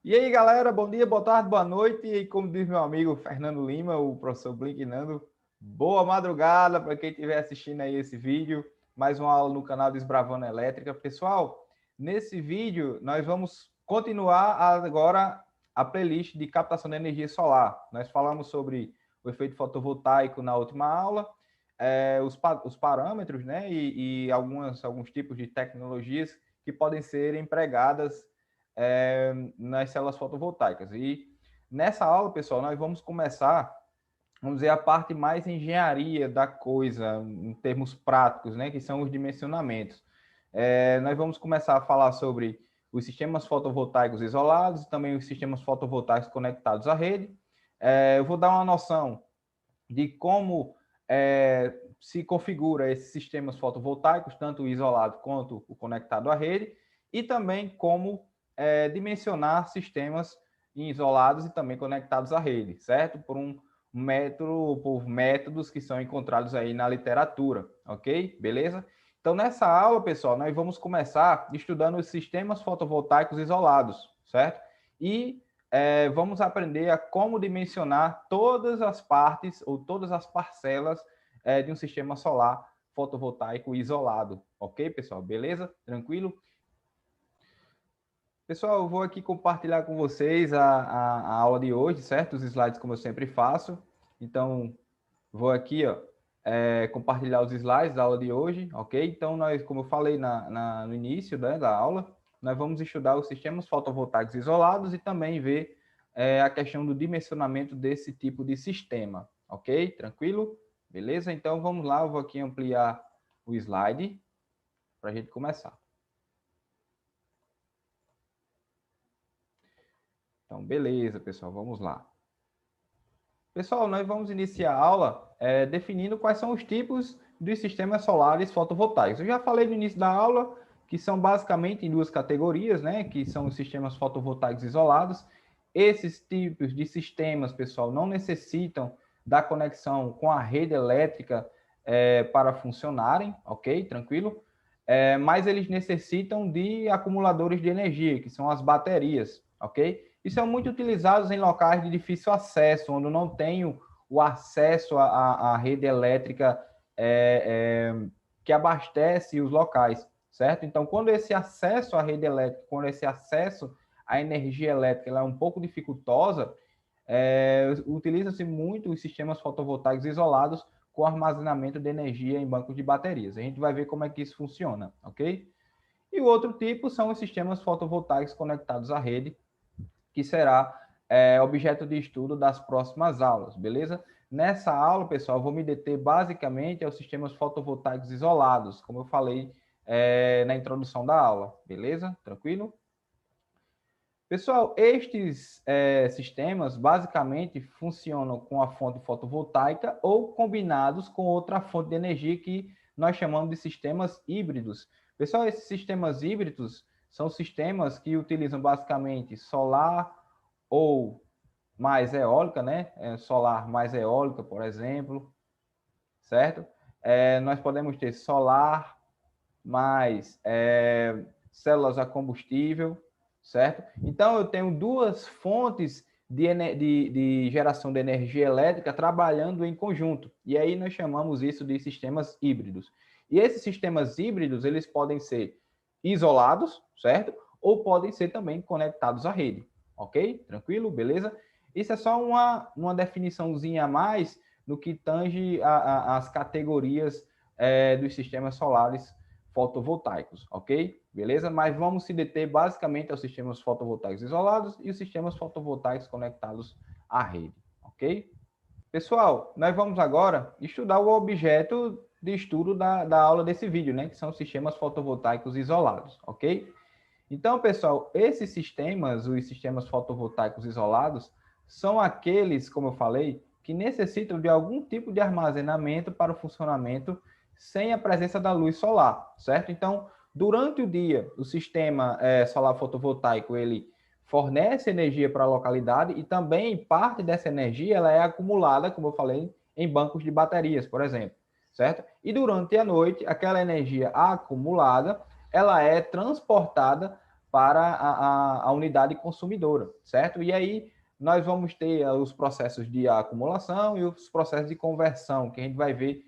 E aí, galera, bom dia, boa tarde, boa noite. E como diz meu amigo Fernando Lima, o professor Blinknando, boa madrugada para quem estiver assistindo aí esse vídeo. Mais uma aula no canal Desbravando Elétrica. Pessoal, nesse vídeo nós vamos continuar agora a playlist de captação de energia solar. Nós falamos sobre o efeito fotovoltaico na última aula, os parâmetros, né, e alguns tipos de tecnologias que podem ser empregadas nas células fotovoltaicas. E nessa aula, pessoal, nós vamos começar, vamos dizer, a parte mais engenharia da coisa, em termos práticos, né, que são os dimensionamentos. Nós vamos começar a falar sobre os sistemas fotovoltaicos isolados e também os sistemas fotovoltaicos conectados à rede. Eu vou dar uma noção de como se configura esses sistemas fotovoltaicos, tanto o isolado quanto o conectado à rede, e também como dimensionar sistemas isolados e também conectados à rede, certo? Por métodos que são encontrados aí na literatura, ok? Beleza? Então, nessa aula, pessoal, nós vamos começar estudando os sistemas fotovoltaicos isolados, certo? E vamos aprender a como dimensionar todas as partes ou todas as parcelas de um sistema solar fotovoltaico isolado, ok, pessoal? Beleza? Tranquilo? Pessoal, eu vou aqui compartilhar com vocês a aula de hoje, certo? Os slides, como eu sempre faço. Então, vou aqui, ó, compartilhar os slides da aula de hoje, ok? Então, nós, como eu falei no início, né, da aula, nós vamos estudar os sistemas fotovoltaicos isolados e também ver a questão do dimensionamento desse tipo de sistema, ok? Tranquilo? Beleza? Então, vamos lá, eu vou aqui ampliar o slide para a gente começar. Então, beleza, pessoal, vamos lá. Pessoal, nós vamos iniciar a aula definindo quais são os tipos dos sistemas solares fotovoltaicos. Eu já falei no início da aula que são basicamente em duas categorias, né? Que são os sistemas fotovoltaicos isolados. Esses tipos de sistemas, pessoal, não necessitam da conexão com a rede elétrica para funcionarem, ok? Tranquilo? Mas eles necessitam de acumuladores de energia, que são as baterias, ok? E são muito utilizados em locais de difícil acesso, onde não tenho o acesso à rede elétrica que abastece os locais, certo? Então, quando esse acesso à rede elétrica, quando esse acesso à energia elétrica ela é um pouco dificultosa, utiliza-se muito os sistemas fotovoltaicos isolados com armazenamento de energia em bancos de baterias. A gente vai ver como é que isso funciona, ok? E o outro tipo são os sistemas fotovoltaicos conectados à rede, que será objeto de estudo das próximas aulas, beleza? Nessa aula, pessoal, eu vou me deter basicamente aos sistemas fotovoltaicos isolados, como eu falei na introdução da aula, beleza? Tranquilo? Pessoal, estes sistemas basicamente funcionam com a fonte fotovoltaica ou combinados com outra fonte de energia que nós chamamos de sistemas híbridos. Pessoal, esses sistemas híbridos são sistemas que utilizam basicamente solar ou mais eólica, né? Solar mais eólica, por exemplo, certo? Nós podemos ter solar mais células a combustível, certo? Então, eu tenho duas fontes de geração de energia elétrica trabalhando em conjunto. E aí nós chamamos isso de sistemas híbridos. E esses sistemas híbridos, eles podem ser isolados, certo? Ou podem ser também conectados à rede, ok? Tranquilo? Beleza? Isso é só uma definiçãozinha a mais no que tange as categorias dos sistemas solares fotovoltaicos, ok? Beleza? Mas vamos se deter basicamente aos sistemas fotovoltaicos isolados e os sistemas fotovoltaicos conectados à rede, ok? Pessoal, nós vamos agora estudar o objeto de estudo da aula desse vídeo, né? Que são os sistemas fotovoltaicos isolados, ok? Então, pessoal, esses sistemas, os sistemas fotovoltaicos isolados, são aqueles, como eu falei, que necessitam de algum tipo de armazenamento para o funcionamento sem a presença da luz solar, certo? Então, durante o dia, o sistema solar fotovoltaico, ele fornece energia para a localidade e também parte dessa energia ela é acumulada, como eu falei, em bancos de baterias, por exemplo, certo? E durante a noite, aquela energia acumulada, ela é transportada para a unidade consumidora, certo? E aí nós vamos ter os processos de acumulação e os processos de conversão, que a gente vai ver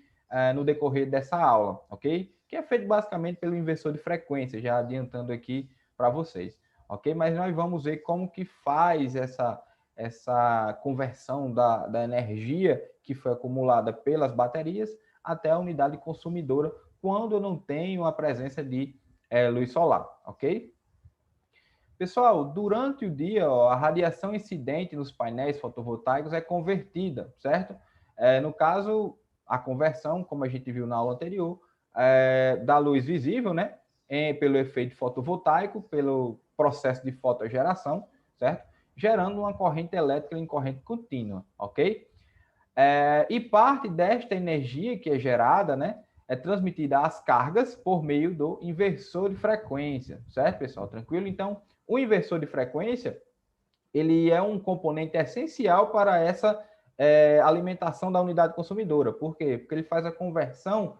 no decorrer dessa aula, ok? Que é feito basicamente pelo inversor de frequência, já adiantando aqui para vocês, ok? Mas nós vamos ver como que faz essa conversão da energia que foi acumulada pelas baterias até a unidade consumidora, quando eu não tenho a presença de luz solar, ok? Pessoal, durante o dia, a radiação incidente nos painéis fotovoltaicos é convertida, certo? No caso, a conversão, como a gente viu na aula anterior, da luz visível, né? Pelo efeito fotovoltaico, pelo processo de fotogeração, certo? Gerando uma corrente elétrica em corrente contínua, ok? E parte desta energia que é gerada, né? É transmitida às cargas por meio do inversor de frequência, certo, pessoal? Tranquilo? Então, o inversor de frequência, ele é um componente essencial para essa alimentação da unidade consumidora. Por quê? Porque ele faz a conversão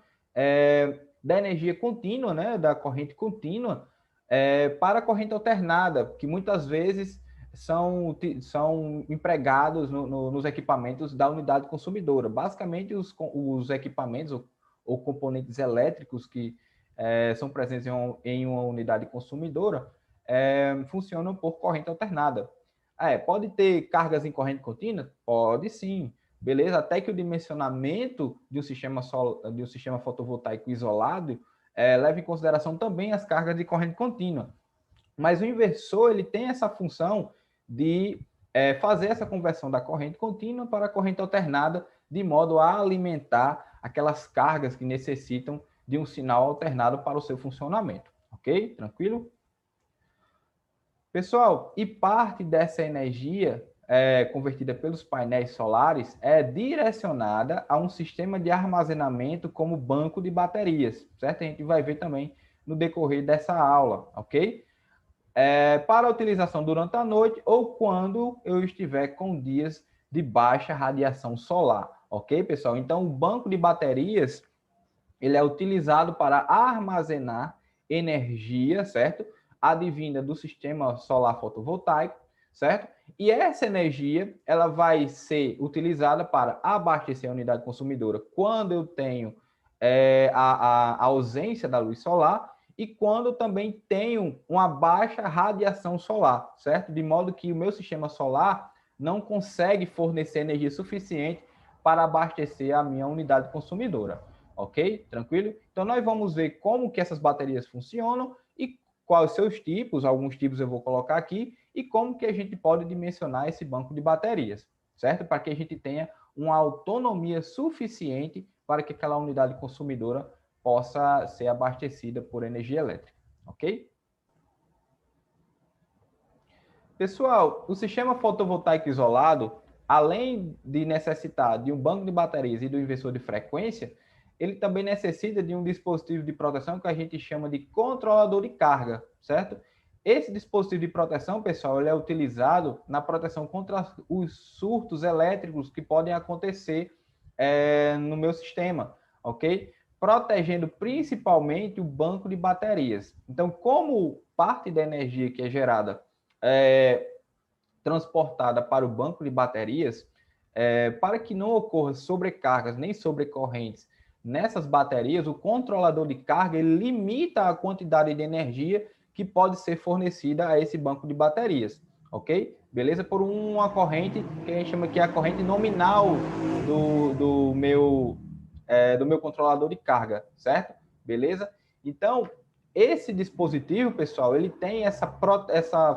da energia contínua, né, da corrente contínua, para a corrente alternada, que muitas vezes são empregados nos equipamentos da unidade consumidora. Basicamente, os equipamentos ou componentes elétricos que são presentes em uma unidade consumidora funcionam por corrente alternada. Pode ter cargas em corrente contínua? Pode sim. Beleza? Até que o dimensionamento de um sistema fotovoltaico isolado leva em consideração também as cargas de corrente contínua. Mas o inversor ele tem essa função de fazer essa conversão da corrente contínua para a corrente alternada, de modo a alimentar aquelas cargas que necessitam de um sinal alternado para o seu funcionamento. Ok? Tranquilo? Pessoal, e parte dessa energia convertida pelos painéis solares é direcionada a um sistema de armazenamento como banco de baterias, certo? A gente vai ver também no decorrer dessa aula, ok? Para utilização durante a noite ou quando eu estiver com dias de baixa radiação solar, ok, pessoal? Então, o banco de baterias, ele é utilizado para armazenar energia, certo? Advinda do sistema solar fotovoltaico, certo? E essa energia, ela vai ser utilizada para abastecer a unidade consumidora quando eu tenho a ausência da luz solar e quando também tenho uma baixa radiação solar, certo? De modo que o meu sistema solar não consegue fornecer energia suficiente para abastecer a minha unidade consumidora, ok? Tranquilo? Então, nós vamos ver como que essas baterias funcionam e quais seus tipos, alguns tipos eu vou colocar aqui, e como que a gente pode dimensionar esse banco de baterias, certo? Para que a gente tenha uma autonomia suficiente para que aquela unidade consumidora possa ser abastecida por energia elétrica, ok? Pessoal, o sistema fotovoltaico isolado, além de necessitar de um banco de baterias e do inversor de frequência, ele também necessita de um dispositivo de proteção que a gente chama de controlador de carga, certo? Esse dispositivo de proteção, pessoal, ele é utilizado na proteção contra os surtos elétricos que podem acontecer no meu sistema, ok? Protegendo principalmente o banco de baterias. Então, como parte da energia que é gerada transportada para o banco de baterias, para que não ocorra sobrecargas nem sobrecorrentes nessas baterias, o controlador de carga ele limita a quantidade de energia que pode ser fornecida a esse banco de baterias, ok? Beleza? Por uma corrente que a gente chama que é a corrente nominal do meu controlador de carga, certo? Beleza? Então, esse dispositivo, pessoal, ele tem essa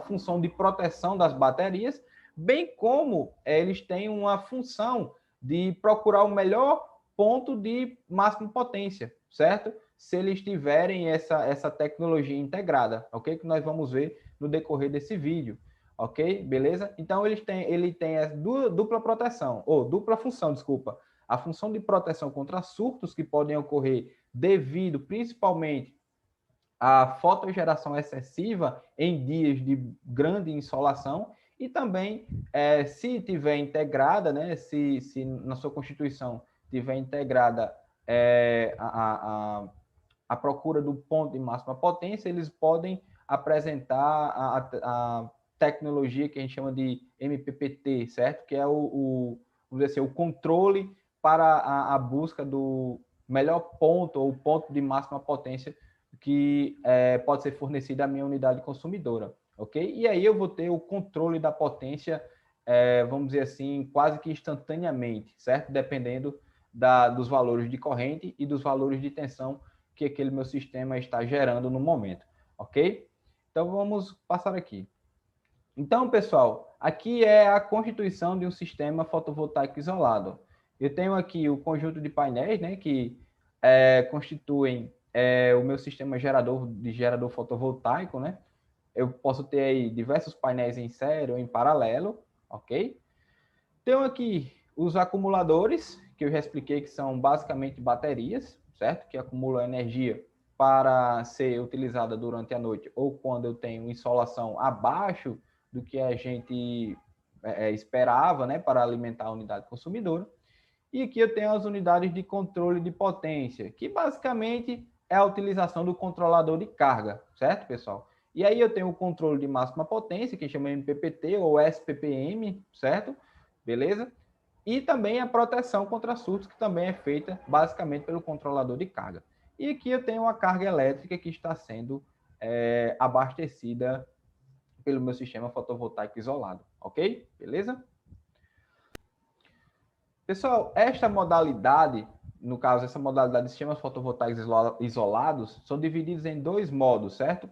função de proteção das baterias, bem como eles têm uma função de procurar o melhor ponto de máxima potência, certo? Se eles tiverem essa tecnologia integrada, ok? Que nós vamos ver no decorrer desse vídeo, ok? Beleza? Então, ele tem a dupla proteção, ou dupla função, desculpa. A função de proteção contra surtos que podem ocorrer devido, principalmente, a fotogeração excessiva em dias de grande insolação e também, se tiver integrada, né, se na sua constituição tiver integrada a procura do ponto de máxima potência, eles podem apresentar a tecnologia que a gente chama de MPPT, certo? Que é vamos dizer assim, o controle para a busca do melhor ponto ou ponto de máxima potência que pode ser fornecido à minha unidade consumidora, ok? E aí eu vou ter o controle da potência, vamos dizer assim, quase que instantaneamente, certo? Dependendo dos valores de corrente e dos valores de tensão que aquele meu sistema está gerando no momento, ok? Então vamos passar aqui. Então, pessoal, aqui é a constituição de um sistema fotovoltaico isolado. Eu tenho aqui o conjunto de painéis, né, que constituem o meu sistema gerador fotovoltaico, né? Eu posso ter aí diversos painéis em série ou em paralelo, ok? Tenho aqui os acumuladores, que eu já expliquei que são basicamente baterias, certo? Que acumulam energia para ser utilizada durante a noite ou quando eu tenho insolação abaixo do que a gente esperava, né, para alimentar a unidade consumidora. E aqui eu tenho as unidades de controle de potência, que basicamente é a utilização do controlador de carga, certo, pessoal? E aí eu tenho o controle de máxima potência, que chama MPPT ou SPPM, certo? Beleza? E também a proteção contra surtos, que também é feita basicamente pelo controlador de carga. E aqui eu tenho uma carga elétrica que está sendo abastecida pelo meu sistema fotovoltaico isolado, ok? Beleza? Pessoal, esta modalidade, no caso, essa modalidade de sistemas fotovoltaicos isolados, são divididos em dois modos, certo?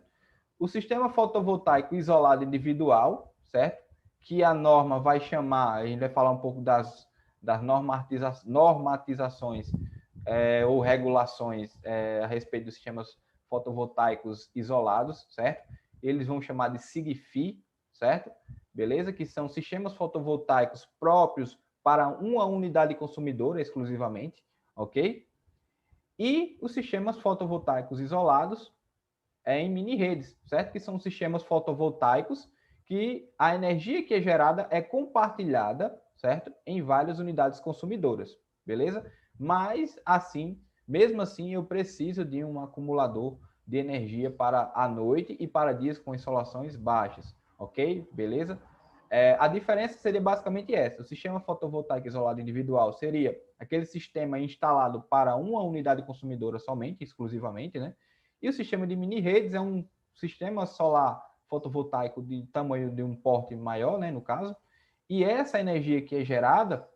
O sistema fotovoltaico isolado individual, certo? Que a norma vai chamar, a gente vai falar um pouco das normatizações ou regulações a respeito dos sistemas fotovoltaicos isolados, certo? Eles vão chamar de SIGFI, certo? Beleza? Que são sistemas fotovoltaicos próprios para uma unidade consumidora exclusivamente, ok? E os sistemas fotovoltaicos isolados em mini redes, certo? Que são sistemas fotovoltaicos que a energia que é gerada é compartilhada, certo? Em várias unidades consumidoras, beleza? Mas assim, mesmo assim, eu preciso de um acumulador de energia para a noite e para dias com insolações baixas, ok? Beleza? A diferença seria basicamente essa. O sistema fotovoltaico isolado individual seria aquele sistema instalado para uma unidade consumidora somente, exclusivamente, né? E o sistema de mini redes é um sistema solar fotovoltaico de tamanho de um porte maior, né, no caso. E essa energia que é gerada,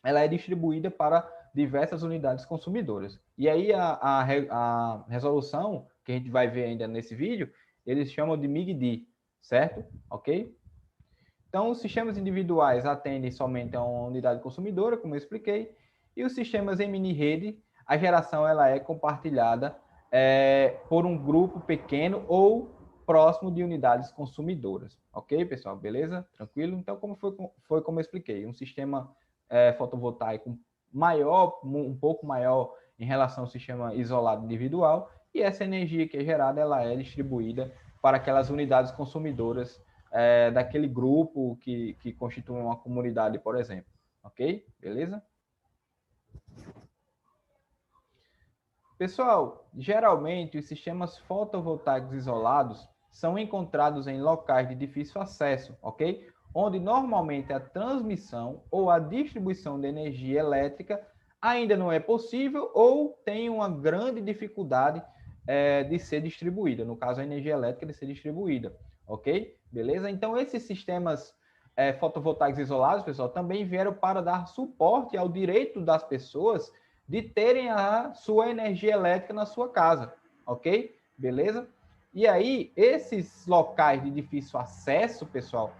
ela é distribuída para diversas unidades consumidoras. E aí a resolução, que a gente vai ver ainda nesse vídeo, eles chamam de MIG-D, certo? Ok? Então, os sistemas individuais atendem somente a uma unidade consumidora, como eu expliquei, e os sistemas em mini-rede, a geração ela é compartilhada por um grupo pequeno ou próximo de unidades consumidoras. Ok, pessoal? Beleza? Tranquilo? Então, como foi como eu expliquei, um sistema fotovoltaico maior, um pouco maior em relação ao sistema isolado individual, e essa energia que é gerada ela é distribuída para aquelas unidades consumidoras daquele grupo que constitui uma comunidade, por exemplo. Ok? Beleza? Pessoal, geralmente os sistemas fotovoltaicos isolados são encontrados em locais de difícil acesso, ok? Onde normalmente a transmissão ou a distribuição de energia elétrica ainda não é possível ou tem uma grande dificuldade de ser distribuída, no caso a energia elétrica de ser distribuída, ok? Beleza? Então esses sistemas fotovoltaicos isolados, pessoal, também vieram para dar suporte ao direito das pessoas de terem a sua energia elétrica na sua casa, ok? Beleza? E aí, esses locais de difícil acesso, pessoal,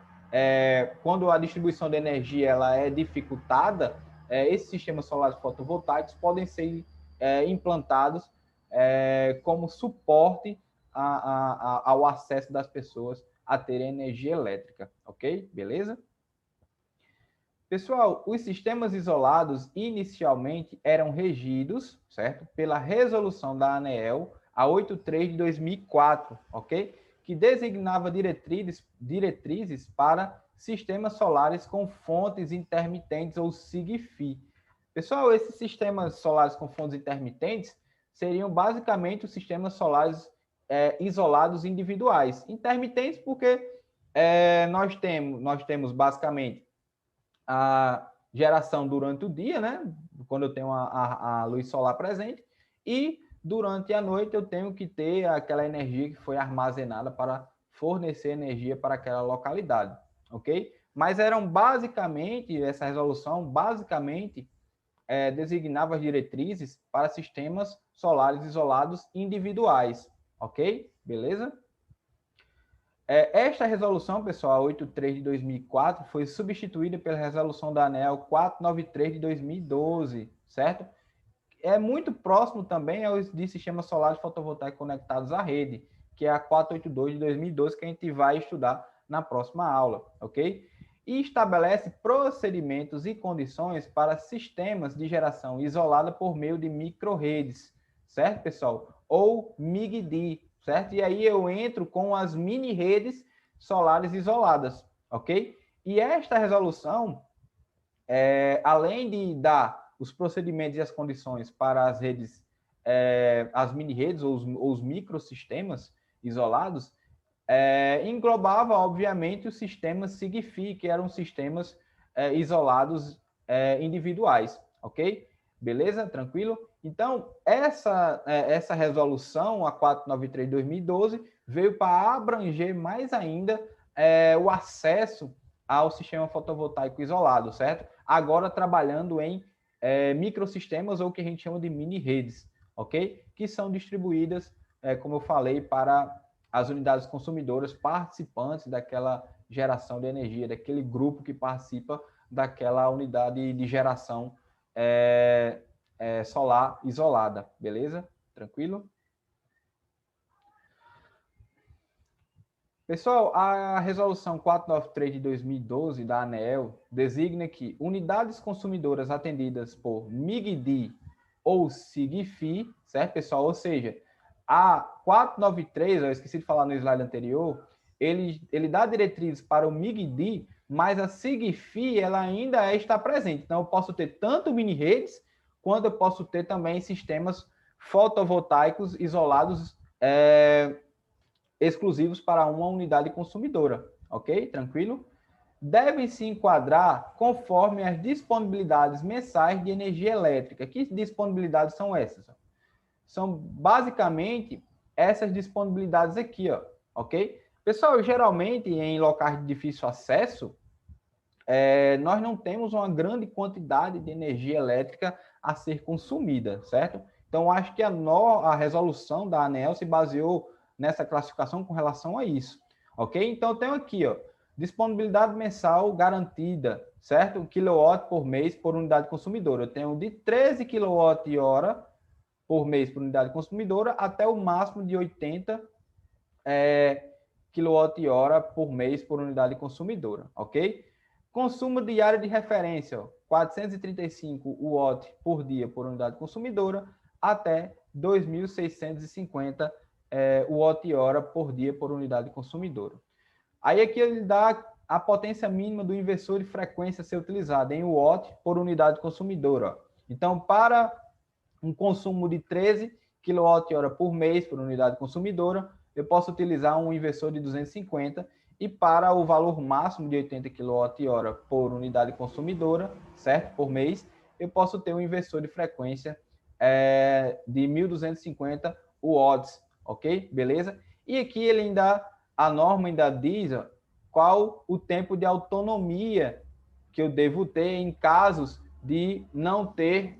quando a distribuição de energia ela é dificultada, esses sistemas solares fotovoltaicos podem ser implantados como suporte ao acesso das pessoas a terem energia elétrica, ok? Beleza? Pessoal, os sistemas isolados inicialmente eram regidos, certo? Pela resolução da ANEEL a 83 de 2004, ok? Que designava diretrizes para sistemas solares com fontes intermitentes ou SIGFI. Pessoal, esses sistemas solares com fontes intermitentes seriam basicamente os sistemas solares isolados individuais. Intermitentes porque nós temos basicamente a geração durante o dia, né? Quando eu tenho a luz solar presente, e durante a noite eu tenho que ter aquela energia que foi armazenada para fornecer energia para aquela localidade, ok? Mas eram basicamente, essa resolução basicamente designava as diretrizes para sistemas solares isolados individuais, ok? Beleza? Esta resolução, pessoal, 83 de 2004, foi substituída pela resolução da ANEEL 493 de 2012, certo? É muito próximo também aos de sistemas solares fotovoltaicos conectados à rede, que é a 482 de 2012, que a gente vai estudar na próxima aula, ok? E estabelece procedimentos e condições para sistemas de geração isolada por meio de microrredes, certo, pessoal? Ou MIG-D, certo? E aí eu entro com as mini-redes solares isoladas, ok? E esta resolução, além de dar os procedimentos e as condições para as redes, as mini-redes ou os microsistemas isolados, englobava, obviamente, os sistemas SIGFI, que eram sistemas isolados individuais, ok? Beleza? Tranquilo? Então, essa resolução, a 493 de 2012, veio para abranger mais ainda o acesso ao sistema fotovoltaico isolado, certo? Agora trabalhando em microsistemas, ou que a gente chama de mini-redes, ok? Que são distribuídas, como eu falei, para as unidades consumidoras participantes daquela geração de energia, daquele grupo que participa daquela unidade de geração solar isolada, beleza? Tranquilo? Pessoal, a resolução 493 de 2012 da ANEEL designa que unidades consumidoras atendidas por MIG-D ou SIGFI, certo, pessoal? Ou seja, a 493, eu esqueci de falar no slide anterior, ele dá diretrizes para o MIG-D, mas a SIGFI ela ainda está presente. Então, eu posso ter tanto mini-redes, quanto eu posso ter também sistemas fotovoltaicos isolados exclusivos para uma unidade consumidora, ok? Tranquilo? Devem se enquadrar conforme as disponibilidades mensais de energia elétrica. Que disponibilidades são essas? São basicamente essas disponibilidades aqui, ó, ok? Pessoal, geralmente em locais de difícil acesso, nós não temos uma grande quantidade de energia elétrica a ser consumida, certo? Então, acho que a resolução da ANEEL se baseou nessa classificação com relação a isso, ok? Então, eu tenho aqui, ó, disponibilidade mensal garantida, certo? 1 kW por mês por unidade consumidora. Eu tenho de 13 kWh por mês por unidade consumidora até o máximo de 80 kWh por mês por unidade consumidora, ok? Consumo diário de referência, ó, 435 watt por dia por unidade consumidora até 2.650 watt-hora por dia por unidade consumidora. Aí aqui ele dá a potência mínima do inversor de frequência a ser utilizada em watt por unidade consumidora. Ó. Então, para um consumo de 13 kWh por mês por unidade consumidora, eu posso utilizar um inversor de 250, e para o valor máximo de 80 kWh por unidade consumidora, certo? Por mês, eu posso ter um inversor de frequência de 1.250 watts, ok? Beleza? E aqui ele ainda, a norma ainda diz qual o tempo de autonomia que eu devo ter em casos de não ter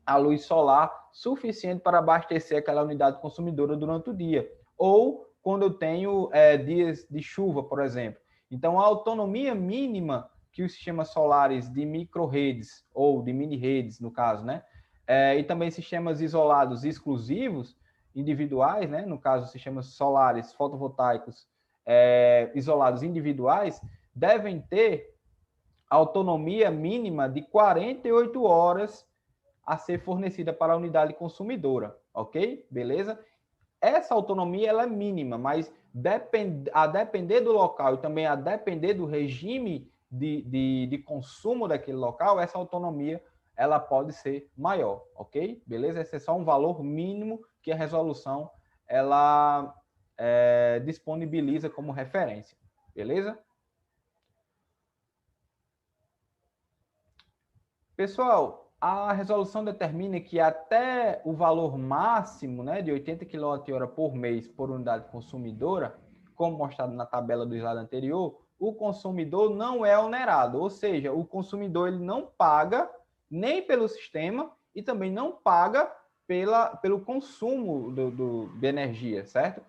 a luz solar suficiente para abastecer aquela unidade consumidora durante o dia. Ou quando eu tenho dias de chuva, por exemplo. Então, a autonomia mínima que os sistemas solares de micro-redes, ou de mini-redes, no caso, né? E também sistemas isolados exclusivos, individuais, né? No caso, sistemas solares fotovoltaicos isolados individuais, devem ter autonomia mínima de 48 horas a ser fornecida para a unidade consumidora, ok? Beleza? Essa autonomia ela é mínima, mas a depender do local e também a depender do regime de consumo daquele local, essa autonomia ela pode ser maior, ok? Beleza? Esse é só um valor mínimo que a resolução ela disponibiliza como referência, beleza? Pessoal, a resolução determina que até o valor máximo, né, de 80 kWh por mês por unidade consumidora, como mostrado na tabela do slide anterior, o consumidor não é onerado, ou seja, o consumidor ele não paga nem pelo sistema e também não paga pelo consumo de energia, certo?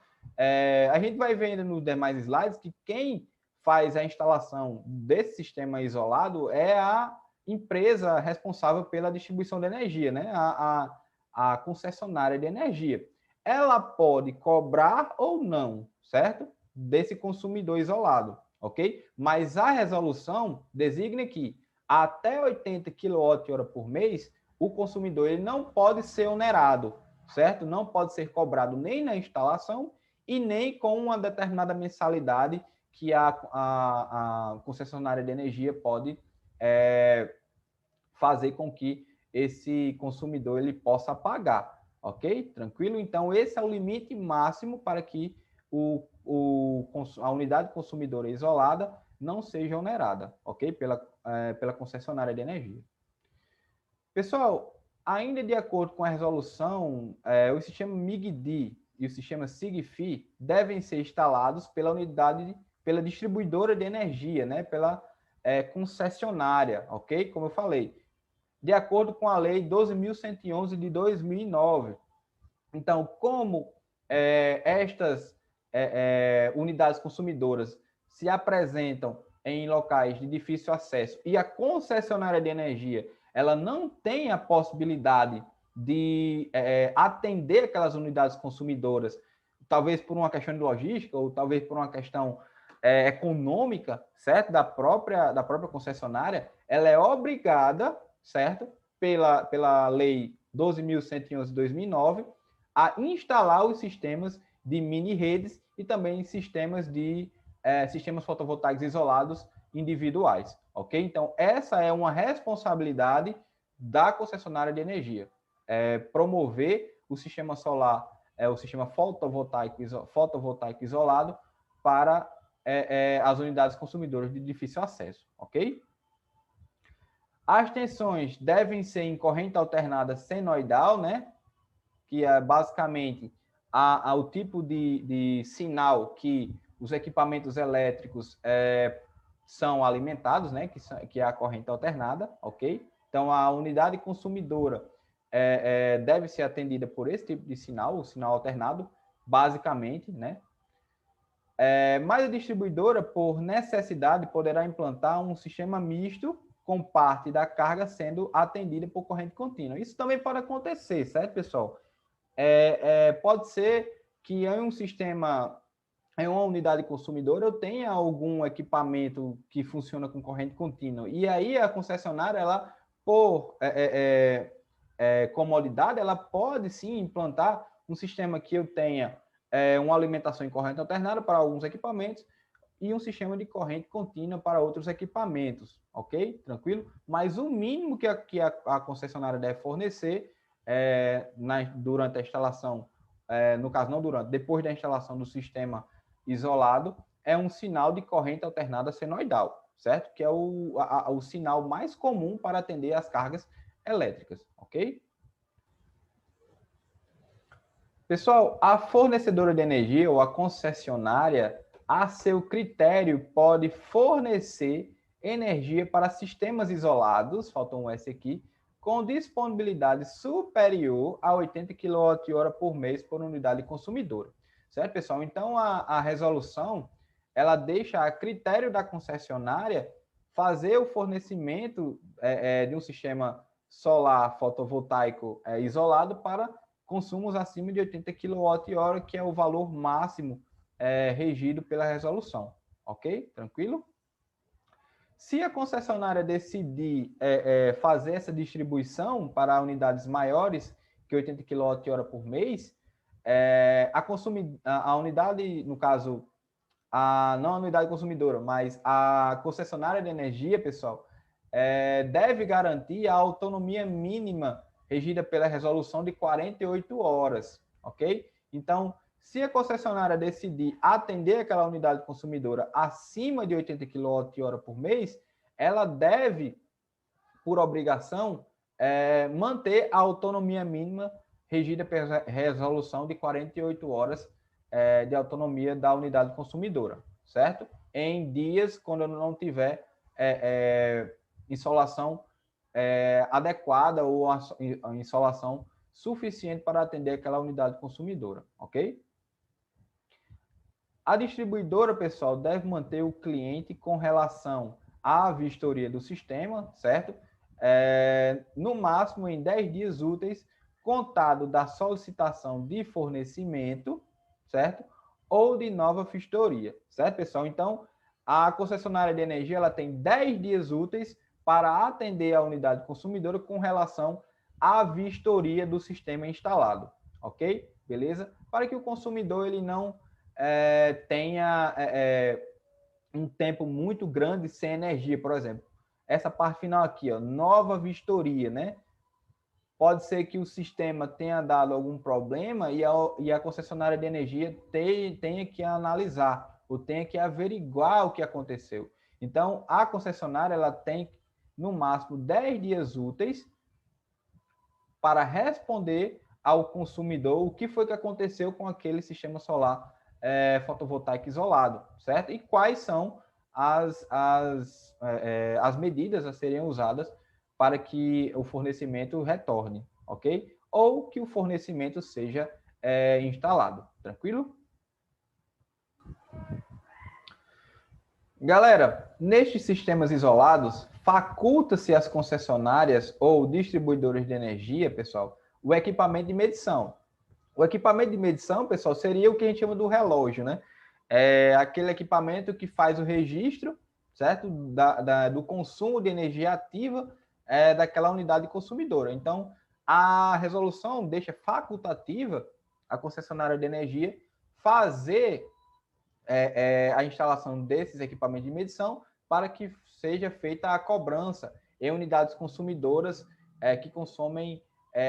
A gente vai ver ainda nos demais slides que quem faz a instalação desse sistema isolado é a empresa responsável pela distribuição de energia, né? A concessionária de energia. Ela pode cobrar ou não, certo? Desse consumidor isolado, ok? Mas a resolução designa que até 80 kWh por mês, o consumidor ele não pode ser onerado, certo? Não pode ser cobrado nem na instalação e nem com uma determinada mensalidade que a concessionária de energia pode fazer com que esse consumidor ele possa pagar, ok? Tranquilo? Então, esse é o limite máximo para que a unidade consumidora isolada não seja onerada, ok? Pela concessionária de energia. Pessoal, ainda de acordo com a resolução, o sistema MIG-D e o sistema SIG-FI devem ser instalados pela distribuidora de energia, né? Pela concessionária, ok? Como eu falei, de acordo com a Lei 12.111 de 2009. Então, como estas unidades consumidoras se apresentam em locais de difícil acesso e a concessionária de energia ela não tem a possibilidade de atender aquelas unidades consumidoras, talvez por uma questão de logística ou talvez por uma questão econômica, certo? Da própria concessionária, ela é obrigada, certo? Pela Lei 12.111 de 2009, a instalar os sistemas de mini-redes e também sistemas fotovoltaicos isolados individuais, ok? Então, essa é uma responsabilidade da concessionária de energia, promover o sistema solar, o sistema fotovoltaico isolado para as unidades consumidoras de difícil acesso, ok? As tensões devem ser em corrente alternada senoidal, né? Que é basicamente o tipo de sinal que os equipamentos elétricos são alimentados, né? Que é a corrente alternada, ok? Então, a unidade consumidora deve ser atendida por esse tipo de sinal, o sinal alternado, basicamente, né? Mas a distribuidora, por necessidade, poderá implantar um sistema misto com parte da carga sendo atendida por corrente contínua. Isso também pode acontecer, certo, pessoal? Pode ser que em um sistema, em uma unidade consumidora, eu tenha algum equipamento que funciona com corrente contínua. E aí a concessionária, ela, por comodidade, ela pode sim implantar um sistema que eu tenha uma alimentação em corrente alternada para alguns equipamentos e um sistema de corrente contínua para outros equipamentos, ok? Tranquilo? Mas o mínimo que a concessionária deve fornecer durante a instalação, no caso não durante, depois da instalação do sistema isolado, é um sinal de corrente alternada senoidal, certo? Que é o sinal mais comum para atender as cargas elétricas, ok? Pessoal, a fornecedora de energia ou a concessionária, a seu critério, pode fornecer energia para sistemas isolados, faltou um S aqui, com disponibilidade superior a 80 kWh por mês por unidade consumidora. Certo, pessoal? Então, a resolução, ela deixa a critério da concessionária fazer o fornecimento de um sistema solar fotovoltaico isolado para consumos acima de 80 kWh, que é o valor máximo regido pela resolução. Ok? Tranquilo? Se a concessionária decidir fazer essa distribuição para unidades maiores que 80 kWh por mês, a unidade, no caso, não a unidade consumidora, mas a concessionária de energia, pessoal, deve garantir a autonomia mínima regida pela resolução de 48 horas, ok? Então, Se a concessionária decidir atender aquela unidade consumidora acima de 80 kWh por mês, ela deve, por obrigação, manter a autonomia mínima regida pela resolução de 48 horas de autonomia da unidade consumidora, certo? Em dias quando eu não tiver insolação adequada ou a insolação suficiente para atender aquela unidade consumidora, ok? A distribuidora, pessoal, deve manter o cliente com relação à vistoria do sistema, certo? No máximo em 10 dias úteis, contado da solicitação de fornecimento, certo? Ou de nova vistoria, certo, pessoal? Então, a concessionária de energia ela tem 10 dias úteis para atender a unidade consumidora com relação à vistoria do sistema instalado, ok? Beleza? Para que o consumidor ele não tenha um tempo muito grande sem energia, por exemplo. Essa parte final aqui, ó, nova vistoria, né? Pode ser que o sistema tenha dado algum problema e a concessionária de energia tenha que analisar ou tenha que averiguar o que aconteceu. Então, a concessionária ela tem, no máximo, 10 dias úteis para responder ao consumidor o que foi que aconteceu com aquele sistema solar fotovoltaico isolado, certo? E quais são as medidas a serem usadas para que o fornecimento retorne, ok? Ou que o fornecimento seja instalado, tranquilo? Galera, nestes sistemas isolados, faculta-se às concessionárias ou distribuidores de energia, pessoal, o equipamento de medição. O equipamento de medição, pessoal, seria o que a gente chama do relógio, né? É aquele equipamento que faz o registro, certo? Do consumo de energia ativa daquela unidade consumidora. Então, a resolução deixa facultativa a concessionária de energia fazer a instalação desses equipamentos de medição para que seja feita a cobrança em unidades consumidoras que consomem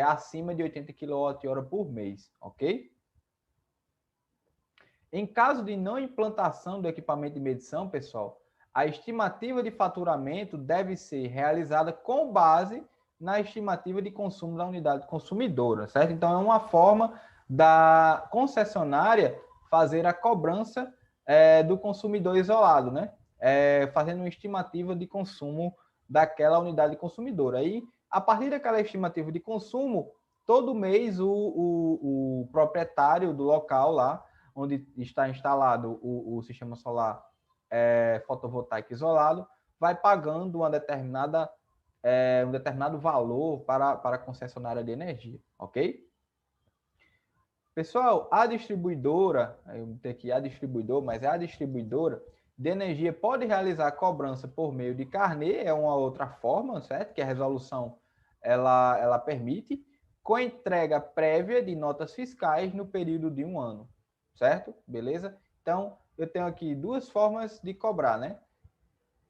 acima de 80 kWh por mês, ok? Em caso de não implantação do equipamento de medição, pessoal, a estimativa de faturamento deve ser realizada com base na estimativa de consumo da unidade consumidora, certo? Então, é uma forma da concessionária fazer a cobrança do consumidor isolado, né? Fazendo uma estimativa de consumo daquela unidade consumidora. Aí, a partir daquela estimativa de consumo, todo mês o proprietário do local lá, onde está instalado o sistema solar fotovoltaico isolado, vai pagando um determinado valor para a concessionária de energia, ok? Pessoal, a distribuidora, eu vou ter aqui a distribuidora, mas é a distribuidora de energia pode realizar a cobrança por meio de carnê, é uma outra forma, certo? Que a resolução ela permite, com entrega prévia de notas fiscais no período de 1 ano, certo? Beleza? Então, eu tenho aqui duas formas de cobrar, né?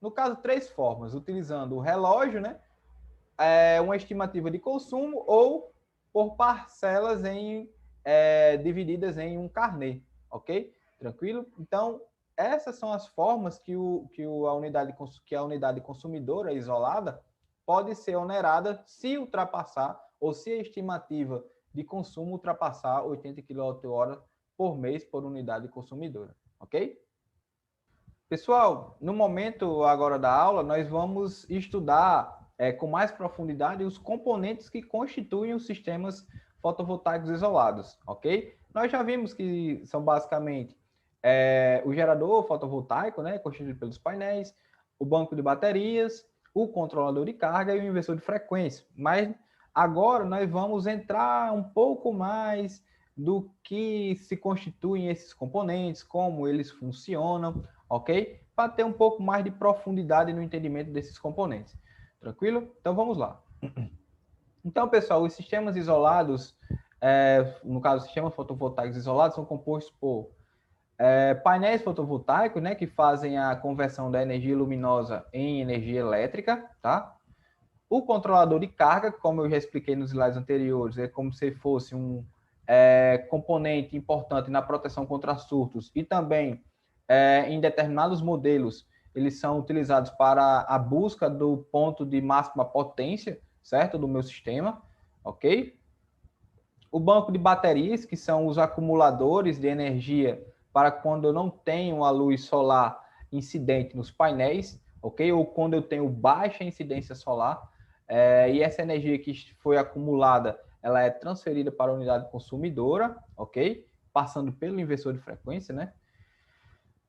No caso, 3 formas, utilizando o relógio, né? Uma estimativa de consumo ou por parcelas divididas em um carnê, ok? Tranquilo? Então, essas são as formas que a unidade consumidora isolada pode ser onerada se ultrapassar ou se a estimativa de consumo ultrapassar 80 kWh por mês por unidade consumidora, ok? Pessoal, no momento agora da aula, nós vamos estudar com mais profundidade os componentes que constituem os sistemas fotovoltaicos isolados, ok? Nós já vimos que são basicamente o gerador fotovoltaico, né, constituído pelos painéis, o banco de baterias, o controlador de carga e o inversor de frequência. Mas agora nós vamos entrar um pouco mais do que se constituem esses componentes, como eles funcionam, ok? Para ter um pouco mais de profundidade no entendimento desses componentes. Tranquilo? Então vamos lá. Então, pessoal, os sistemas isolados, no caso, sistemas fotovoltaicos isolados, são compostos por painéis fotovoltaicos, né, que fazem a conversão da energia luminosa em energia elétrica, tá? O controlador de carga, como eu já expliquei nos slides anteriores, é como se fosse um componente importante na proteção contra surtos e também em determinados modelos eles são utilizados para a busca do ponto de máxima potência, certo? Do meu sistema, ok? O banco de baterias, que são os acumuladores de energia para quando eu não tenho a luz solar incidente nos painéis, ok? Ou quando eu tenho baixa incidência solar, e essa energia que foi acumulada, ela é transferida para a unidade consumidora, ok? Passando pelo inversor de frequência, né?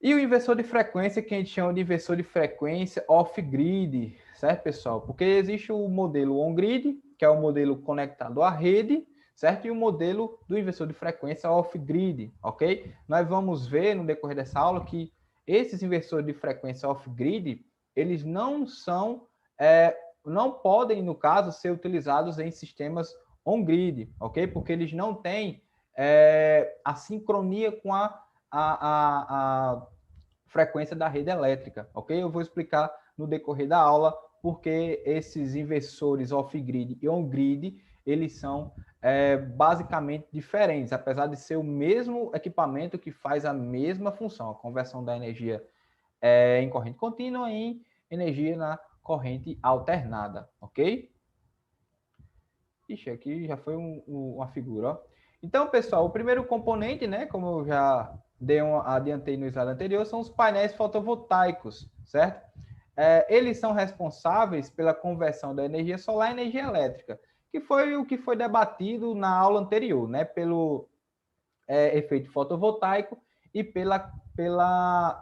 E o inversor de frequência, que a gente chama de inversor de frequência off-grid, certo, pessoal? Porque existe o modelo on-grid, que é o modelo conectado à rede, certo? E o modelo do inversor de frequência off-grid, ok? Nós vamos ver no decorrer dessa aula que esses inversores de frequência off-grid, eles não são, não podem, no caso, ser utilizados em sistemas on-grid, ok? Porque eles não têm a sincronia com a frequência da rede elétrica, ok? Eu vou explicar no decorrer da aula porque esses inversores off-grid e on-grid, eles são basicamente diferentes, apesar de ser o mesmo equipamento que faz a mesma função, a conversão da energia em corrente contínua em energia na corrente alternada, ok? Ixi, aqui já foi uma figura, ó. Então, pessoal, o primeiro componente, né, como eu já adiantei no slide anterior, são os painéis fotovoltaicos, certo? Eles são responsáveis pela conversão da energia solar em energia elétrica, que foi o que foi debatido na aula anterior, né, pelo efeito fotovoltaico e pela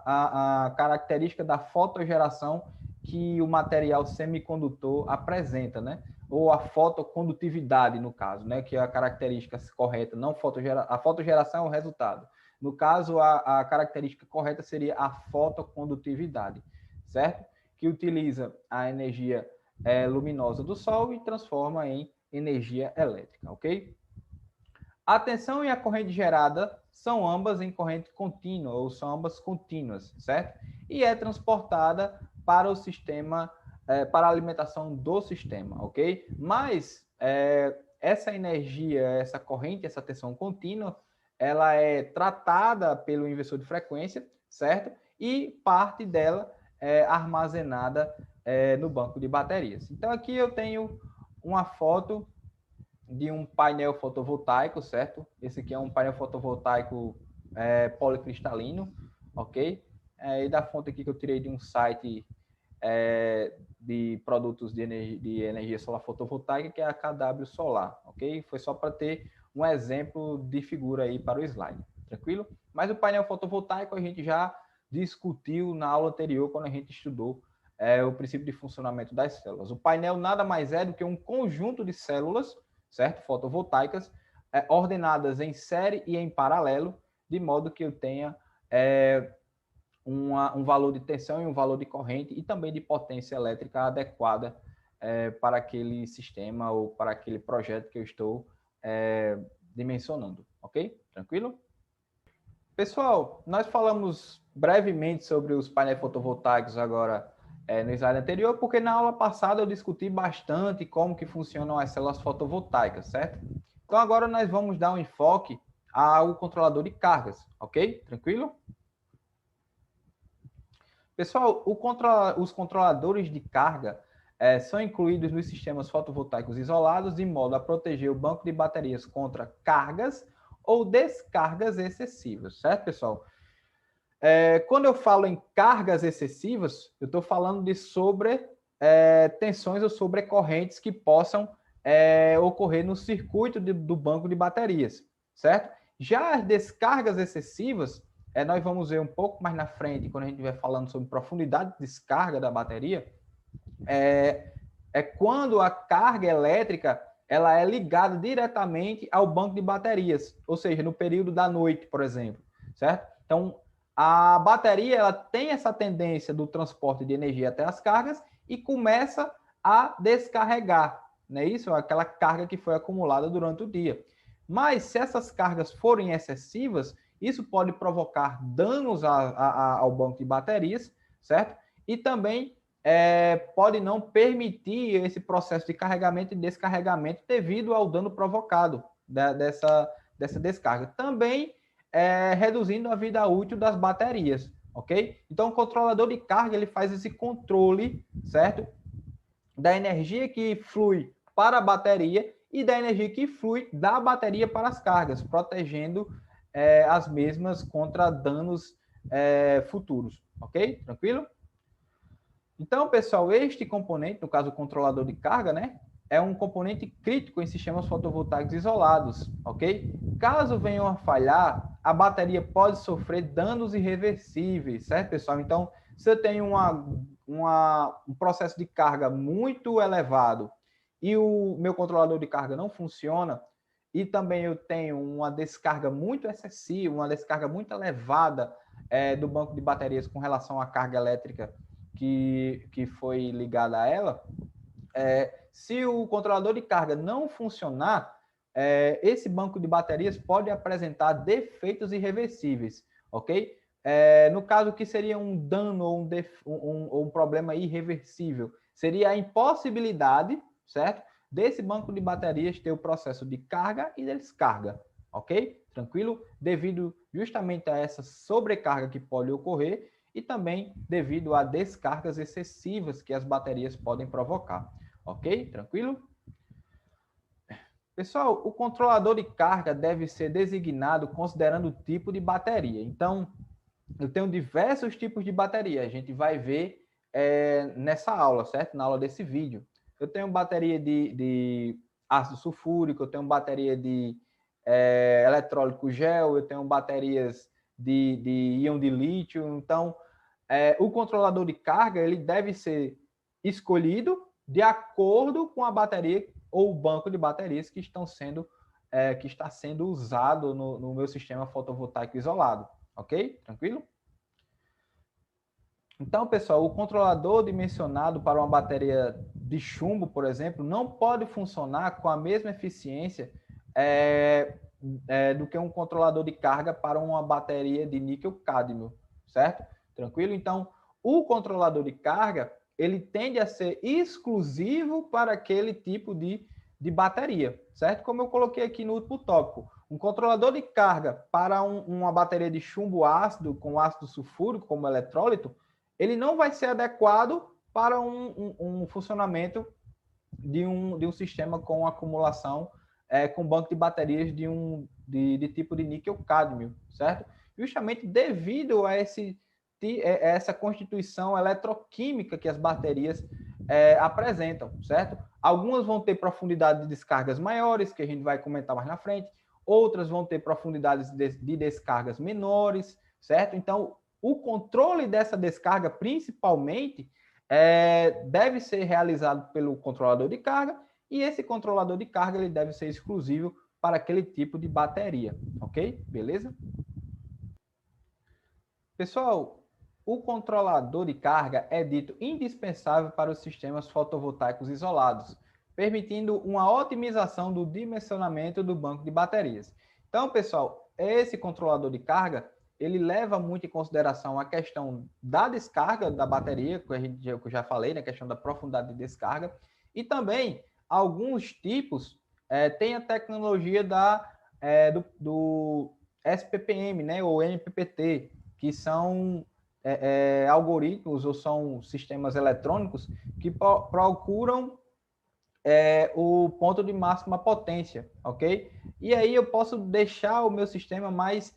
a característica da fotogeração que o material semicondutor apresenta, né? Ou a fotocondutividade, no caso, né? Que é a característica correta, não a fotogeração é o resultado. No caso, a característica correta seria a fotocondutividade, certo? Que utiliza a energia luminosa do Sol e transforma em energia elétrica, ok? A tensão e a corrente gerada são ambas em corrente contínua, ou são ambas contínuas, certo? E é transportada para o sistema, para a alimentação do sistema, ok? Mas essa energia, essa corrente, essa tensão contínua, ela é tratada pelo inversor de frequência, certo? E parte dela é armazenada no banco de baterias. Então, aqui eu tenho uma foto de um painel fotovoltaico, certo? Esse aqui é um painel fotovoltaico policristalino, ok? E da fonte aqui que eu tirei de um site de produtos de energia solar fotovoltaica, que é a KW Solar, ok? Foi só para ter um exemplo de figura aí para o slide, tranquilo? Mas o painel fotovoltaico a gente já discutiu na aula anterior, quando a gente estudou o princípio de funcionamento das células. O painel nada mais é do que um conjunto de células, certo? Fotovoltaicas, ordenadas em série e em paralelo, de modo que eu tenha um valor de tensão e um valor de corrente e também de potência elétrica adequada para aquele sistema ou para aquele projeto que eu estou dimensionando, ok? Tranquilo? Pessoal, nós falamos brevemente sobre os painéis fotovoltaicos agora no slide anterior, porque na aula passada eu discuti bastante como que funcionam as células fotovoltaicas, certo? Então agora nós vamos dar um enfoque ao controlador de cargas, ok? Tranquilo? Pessoal, os controladores de carga são incluídos nos sistemas fotovoltaicos isolados de modo a proteger o banco de baterias contra cargas ou descargas excessivas, certo, pessoal? Quando eu falo em cargas excessivas, eu estou falando de tensões ou sobrecorrentes que possam ocorrer no circuito do banco de baterias, certo? Já as descargas excessivas, nós vamos ver um pouco mais na frente, quando a gente estiver falando sobre profundidade de descarga da bateria, quando a carga elétrica ela é ligada diretamente ao banco de baterias, ou seja, no período da noite, por exemplo, certo? Então, a bateria ela tem essa tendência do transporte de energia até as cargas e começa a descarregar, não é isso? Aquela carga que foi acumulada durante o dia. Mas se essas cargas forem excessivas, isso pode provocar danos ao banco de baterias, certo? E também pode não permitir esse processo de carregamento e descarregamento devido ao dano provocado dessa descarga. Também reduzindo a vida útil das baterias, ok? Então, o controlador de carga, ele faz esse controle, certo? Da energia que flui para a bateria e da energia que flui da bateria para as cargas, protegendo as mesmas contra danos futuros, ok? Tranquilo? Então, pessoal, este componente, no caso o controlador de carga, né, é um componente crítico em sistemas fotovoltaicos isolados, ok? Caso venham a falhar, a bateria pode sofrer danos irreversíveis, certo, pessoal? Então, se eu tenho um processo de carga muito elevado e o meu controlador de carga não funciona, e também eu tenho uma descarga muito excessiva, uma descarga muito elevada do banco de baterias com relação à carga elétrica que foi ligada a ela, se o controlador de carga não funcionar, esse banco de baterias pode apresentar defeitos irreversíveis, ok? No caso, o que seria um dano ou um problema irreversível? Seria a impossibilidade, certo? Desse banco de baterias ter o processo de carga e descarga, ok? Tranquilo? Devido justamente a essa sobrecarga que pode ocorrer e também devido a descargas excessivas que as baterias podem provocar. Ok? Tranquilo? Pessoal, o controlador de carga deve ser designado considerando o tipo de bateria. Então, eu tenho diversos tipos de bateria. A gente vai ver nessa aula, certo? Na aula desse vídeo. Eu tenho bateria de ácido sulfúrico, eu tenho bateria de eletrólito gel, eu tenho baterias de íon de lítio. Então, o controlador de carga ele deve ser escolhido de acordo com a bateria ou o banco de baterias que está sendo usado no meu sistema fotovoltaico isolado, ok? Tranquilo? Então, pessoal, o controlador dimensionado para uma bateria de chumbo, por exemplo, não pode funcionar com a mesma eficiência do que um controlador de carga para uma bateria de níquel-cádmio, certo? Tranquilo? Então, o controlador de carga, ele tende a ser exclusivo para aquele tipo de bateria, certo? Como eu coloquei aqui no último tópico. Um controlador de carga para uma bateria de chumbo ácido com ácido sulfúrico, como eletrólito, ele não vai ser adequado para um funcionamento de um sistema com acumulação com banco de baterias de tipo de níquel-cádmio, certo? Justamente devido a essa constituição eletroquímica que as baterias apresentam, certo? Algumas vão ter profundidade de descargas maiores, que a gente vai comentar mais na frente, outras vão ter profundidades de descargas menores, certo? Então, o controle dessa descarga, principalmente, deve ser realizado pelo controlador de carga, e esse controlador de carga ele deve ser exclusivo para aquele tipo de bateria, ok? Beleza? Pessoal, o controlador de carga é dito indispensável para os sistemas fotovoltaicos isolados, permitindo uma otimização do dimensionamento do banco de baterias. Então, pessoal, esse controlador de carga, ele leva muito em consideração a questão da descarga da bateria, que eu já falei, né, a questão da profundidade de descarga, e também alguns tipos têm a tecnologia do SPPM, né, ou MPPT, que são algoritmos ou são sistemas eletrônicos que procuram o ponto de máxima potência, ok? E aí eu posso deixar o meu sistema mais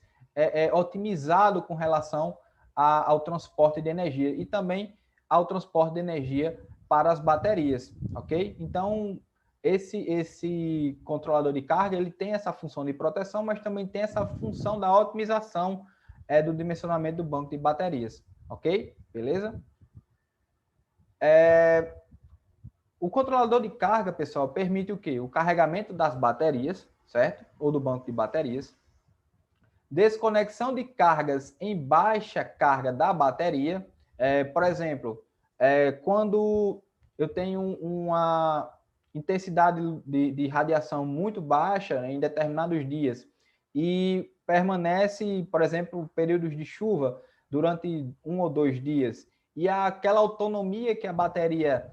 otimizado com relação ao transporte de energia e também ao transporte de energia para as baterias, ok? Então, esse controlador de carga, ele tem essa função de proteção, mas também tem essa função da otimização do dimensionamento do banco de baterias, ok? Beleza? O controlador de carga, pessoal, permite o quê? O carregamento das baterias, certo? Ou do banco de baterias. Desconexão de cargas em baixa carga da bateria. Por exemplo, quando eu tenho uma intensidade de radiação muito baixa em determinados dias e permanece, por exemplo, períodos de chuva durante 1 ou 2 dias, e aquela autonomia que a bateria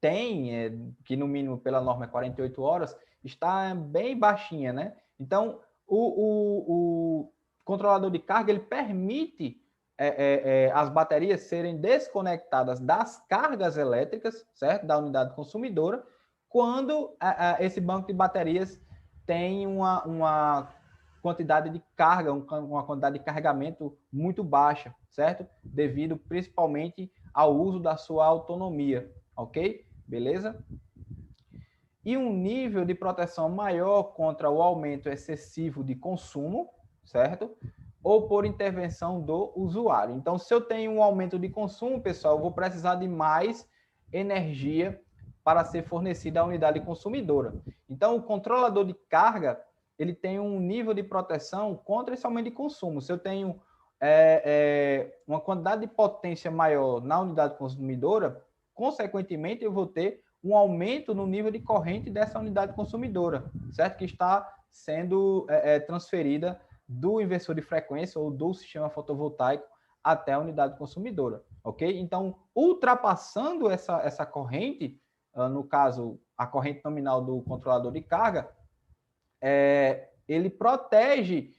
tem, que no mínimo pela norma é 48 horas, está bem baixinha, né? Então, o controlador de carga, ele permite as baterias serem desconectadas das cargas elétricas, certo? Da unidade consumidora, quando esse banco de baterias tem uma quantidade de carga, uma quantidade de carregamento muito baixa, certo? Devido principalmente ao uso da sua autonomia, ok? Beleza? E um nível de proteção maior contra o aumento excessivo de consumo, certo? Ou por intervenção do usuário. Então, se eu tenho um aumento de consumo, pessoal, eu vou precisar de mais energia para ser fornecida à unidade consumidora. Então, o controlador de carga, ele tem um nível de proteção contra esse aumento de consumo. Se eu tenho uma quantidade de potência maior na unidade consumidora, consequentemente, eu vou ter um aumento no nível de corrente dessa unidade consumidora, certo? Que está sendo transferida do inversor de frequência ou do sistema fotovoltaico até a unidade consumidora, ok? Então, ultrapassando essa corrente, no caso, a corrente nominal do controlador de carga, ele protege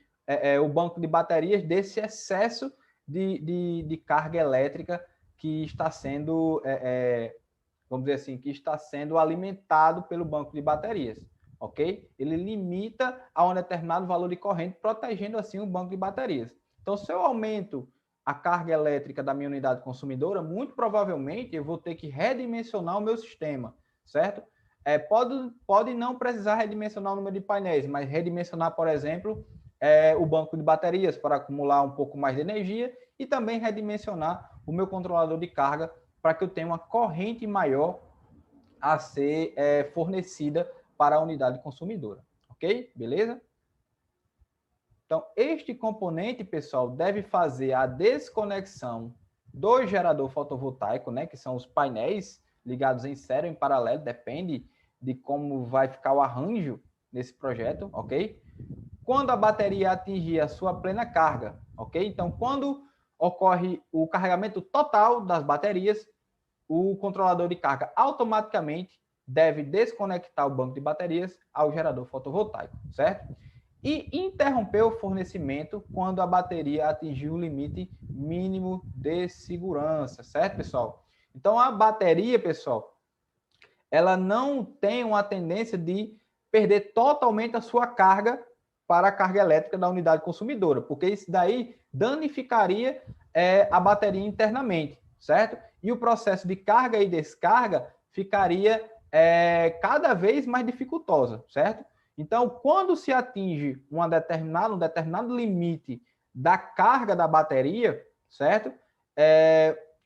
o banco de baterias desse excesso de carga elétrica que está sendo vamos dizer assim, que está sendo alimentado pelo banco de baterias, ok? Ele limita a um determinado valor de corrente, protegendo assim o banco de baterias. Então, se eu aumento a carga elétrica da minha unidade consumidora, muito provavelmente eu vou ter que redimensionar o meu sistema, certo? Pode não precisar redimensionar o número de painéis, mas redimensionar, por exemplo, o banco de baterias para acumular um pouco mais de energia e também redimensionar o meu controlador de carga para que eu tenha uma corrente maior a ser fornecida para a unidade consumidora. Ok? Beleza? Então, este componente, pessoal, deve fazer a desconexão do gerador fotovoltaico, né, que são os painéis ligados em série ou em paralelo, depende de como vai ficar o arranjo nesse projeto, ok? Quando a bateria atingir a sua plena carga, ok? Então, quando ocorre o carregamento total das baterias, o controlador de carga automaticamente deve desconectar o banco de baterias ao gerador fotovoltaico, certo? E interromper o fornecimento quando a bateria atingir o limite mínimo de segurança, certo, pessoal? Então, a bateria, pessoal, ela não tem uma tendência de perder totalmente a sua carga para a carga elétrica da unidade consumidora, porque isso daí danificaria a bateria internamente, certo? E o processo de carga e descarga ficaria cada vez mais dificultosa, certo? Então, quando se atinge um determinado limite da carga da bateria, certo?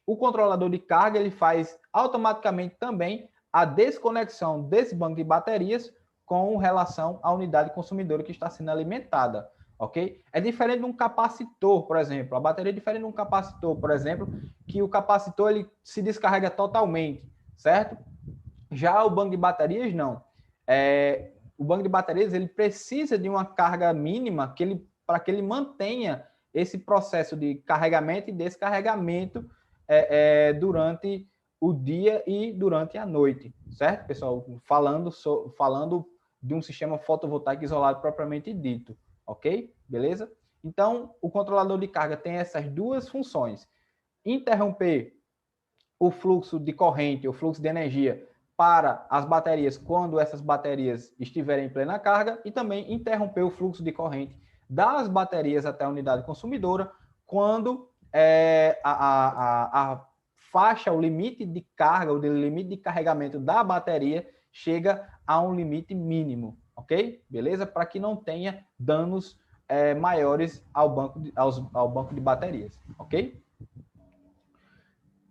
O controlador de carga ele faz automaticamente também a desconexão desse banco de baterias com relação à unidade consumidora que está sendo alimentada, ok? É diferente de um capacitor, por exemplo. A bateria é diferente de um capacitor, por exemplo, que o capacitor ele se descarrega totalmente, certo? Já o banco de baterias, não. O banco de baterias ele precisa de uma carga mínima para que ele mantenha esse processo de carregamento e descarregamento durante o dia e durante a noite, certo, pessoal? Falando de um sistema fotovoltaico isolado propriamente dito, ok? Beleza? Então, o controlador de carga tem essas duas funções: interromper o fluxo de corrente, o fluxo de energia para as baterias quando essas baterias estiverem em plena carga e também interromper o fluxo de corrente das baterias até a unidade consumidora quando a faixa, o limite de carga, o limite de carregamento da bateria chega a um limite mínimo, ok? Beleza? Para que não tenha danos maiores ao banco de baterias, ok?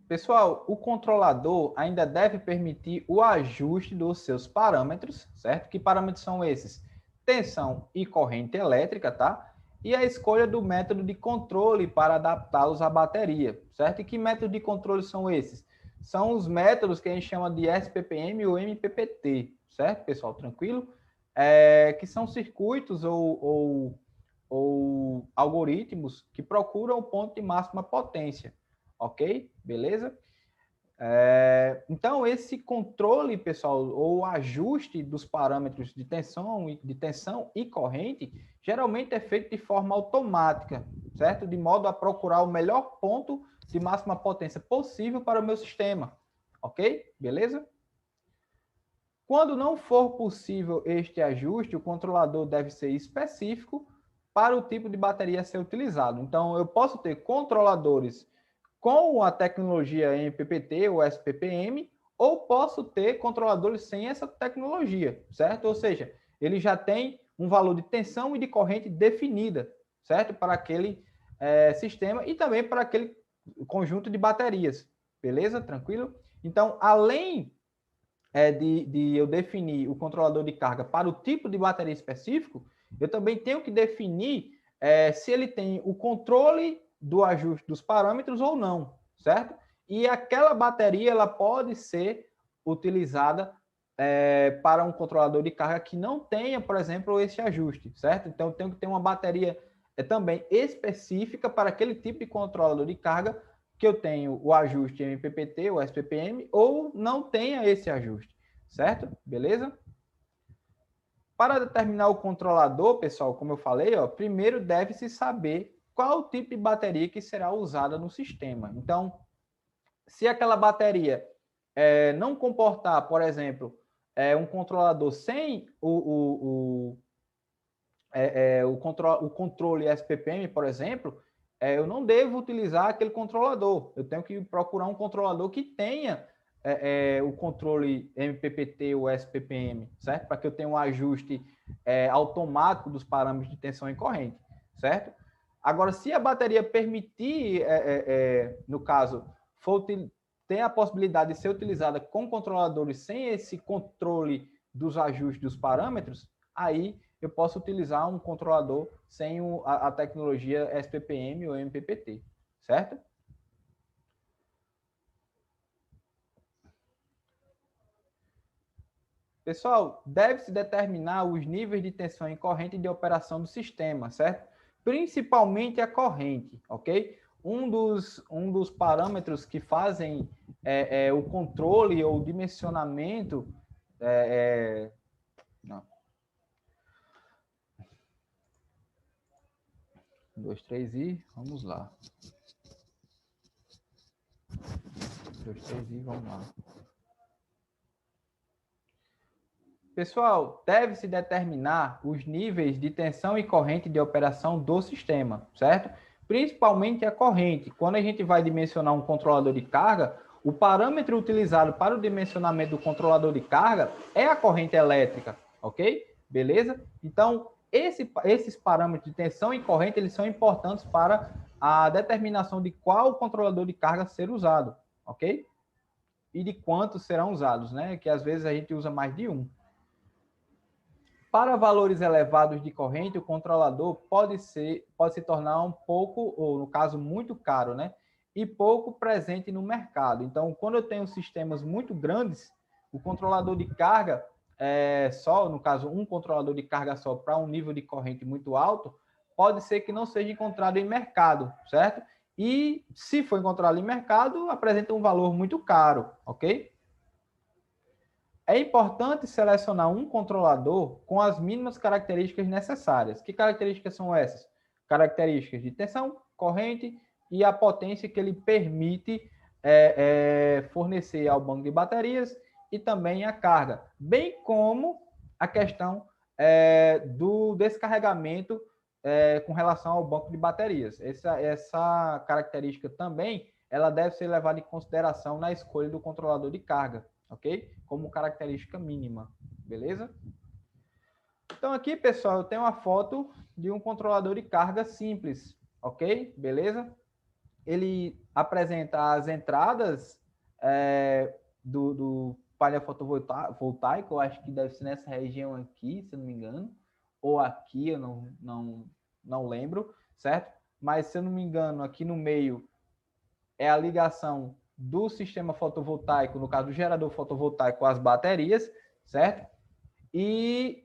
Pessoal, o controlador ainda deve permitir o ajuste dos seus parâmetros, certo? Que parâmetros são esses? Tensão e corrente elétrica, tá? E a escolha do método de controle para adaptá-los à bateria, certo? E que métodos de controle são esses? São os métodos que a gente chama de SPPM ou MPPT, certo, pessoal? Tranquilo? Que são circuitos ou algoritmos que procuram o ponto de máxima potência. Ok? Beleza? Então, esse controle, pessoal, ou ajuste dos parâmetros de tensão e corrente, geralmente é feito de forma automática, certo? De modo a procurar o melhor ponto de máxima potência possível para o meu sistema, ok? Beleza? Quando não for possível este ajuste, o controlador deve ser específico para o tipo de bateria a ser utilizado. Então, eu posso ter controladores com a tecnologia MPPT ou SPPM, ou posso ter controladores sem essa tecnologia, certo? Ou seja, ele já tem um valor de tensão e de corrente definida, certo? Para aquele sistema e também para aquele conjunto de baterias, beleza? Tranquilo? Então, além de eu definir o controlador de carga para o tipo de bateria específico, eu também tenho que definir se ele tem o controle do ajuste dos parâmetros ou não, certo? E aquela bateria ela pode ser utilizada para um controlador de carga que não tenha, por exemplo, esse ajuste, certo? Então, eu tenho que ter uma bateria também específica para aquele tipo de controlador de carga que eu tenho o ajuste MPPT ou SPPM ou não tenha esse ajuste, certo? Beleza? Para determinar o controlador, pessoal, como eu falei, ó, primeiro deve-se saber qual o tipo de bateria que será usada no sistema. Então, se aquela bateria não comportar, por exemplo, um controlador sem o controle SPPM, por exemplo, eu não devo utilizar aquele controlador. Eu tenho que procurar um controlador que tenha o controle MPPT ou SPPM, certo? Para que eu tenha um ajuste automático dos parâmetros de tensão e corrente, certo? Agora, se a bateria permitir, no caso, tem a possibilidade de ser utilizada com controladores sem esse controle dos ajustes dos parâmetros, aí eu posso utilizar um controlador sem a tecnologia SPPM ou MPPT, certo? Pessoal, deve-se determinar os níveis de tensão e corrente de operação do sistema, certo? Principalmente a corrente, ok? Um dos parâmetros que fazem o controle ou dimensionamento... não. 1, 2, 3 e vamos lá. 1, 2, 3 e vamos lá. Pessoal, deve-se determinar os níveis de tensão e corrente de operação do sistema, certo? Principalmente a corrente. Quando a gente vai dimensionar um controlador de carga, o parâmetro utilizado para o dimensionamento do controlador de carga é a corrente elétrica, ok? Beleza? Então, esses parâmetros de tensão e corrente, eles são importantes para a determinação de qual controlador de carga ser usado, ok? E de quantos serão usados, né? Que às vezes a gente usa mais de um. Para valores elevados de corrente, o controlador pode se tornar um pouco, ou no caso, muito caro, né? E pouco presente no mercado. Então, quando eu tenho sistemas muito grandes, o controlador de carga só, no caso, um controlador de carga só para um nível de corrente muito alto, pode ser que não seja encontrado em mercado, certo? E se for encontrado em mercado, apresenta um valor muito caro, ok? É importante selecionar um controlador com as mínimas características necessárias. Que características são essas? Características de tensão, corrente e a potência que ele permite fornecer ao banco de baterias e também a carga, bem como a questão do descarregamento com relação ao banco de baterias. Essa característica também ela deve ser levada em consideração na escolha do controlador de carga, ok? Como característica mínima, beleza? Então aqui, pessoal, eu tenho uma foto de um controlador de carga simples, ok? Beleza? Ele apresenta as entradas do painel fotovoltaico, eu acho que deve ser nessa região aqui, se eu não me engano, ou aqui, eu não lembro, certo? Mas, se eu não me engano, aqui no meio é a ligação do sistema fotovoltaico, no caso do gerador fotovoltaico, às baterias, certo? E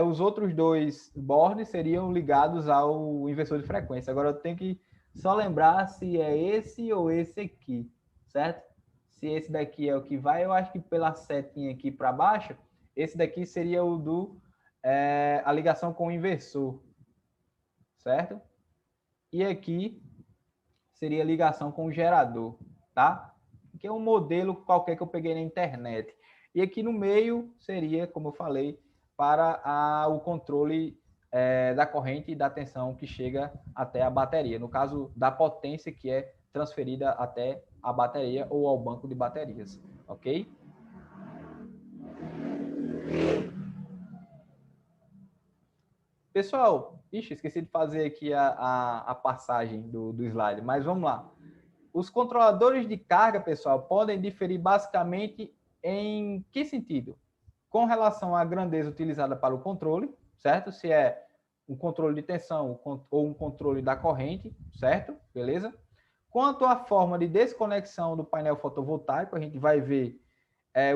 os outros dois bordes seriam ligados ao inversor de frequência. Agora eu tenho que só lembrar se é esse ou esse aqui, certo? se esse daqui é o que vai, eu acho que pela setinha aqui para baixo, esse daqui seria o a ligação com o inversor, certo? E aqui seria a ligação com o gerador, tá? Que é um modelo qualquer que eu peguei na internet. E aqui no meio seria, como eu falei, para o controle da corrente e da tensão que chega até a bateria. No caso, da potência que é transferida até a bateria ou ao banco de baterias, ok? Pessoal, esqueci de fazer aqui a passagem do slide, mas vamos lá. Os controladores de carga, pessoal, podem diferir basicamente em que sentido? Com relação à grandeza utilizada para o controle, certo? Se é um controle de tensão ou um controle da corrente, certo? Beleza? Quanto à forma de desconexão do painel fotovoltaico, a gente vai ver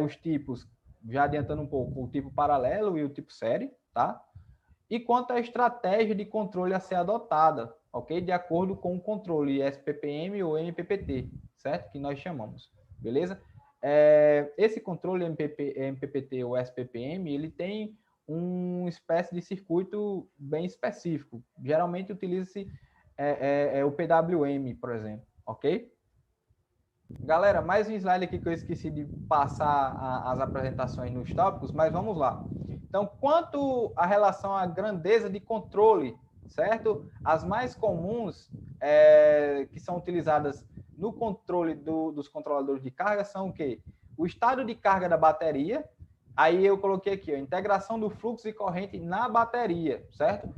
os tipos, já adiantando um pouco, o tipo paralelo e o tipo série, tá? E quanto à estratégia de controle a ser adotada, ok? De acordo com o controle SPPM ou MPPT, certo? Que nós chamamos, beleza? Esse controle MPPT ou SPPM, ele tem uma espécie de circuito bem específico. Geralmente utiliza-se o PWM, por exemplo, ok? Galera, mais um slide aqui que eu esqueci de passar as apresentações nos tópicos, mas vamos lá. Então, quanto à relação à grandeza de controle, certo? As mais comuns que são utilizadas no controle dos controladores de carga são o quê? O estado de carga da bateria, aí eu coloquei aqui, a integração do fluxo de corrente na bateria, certo?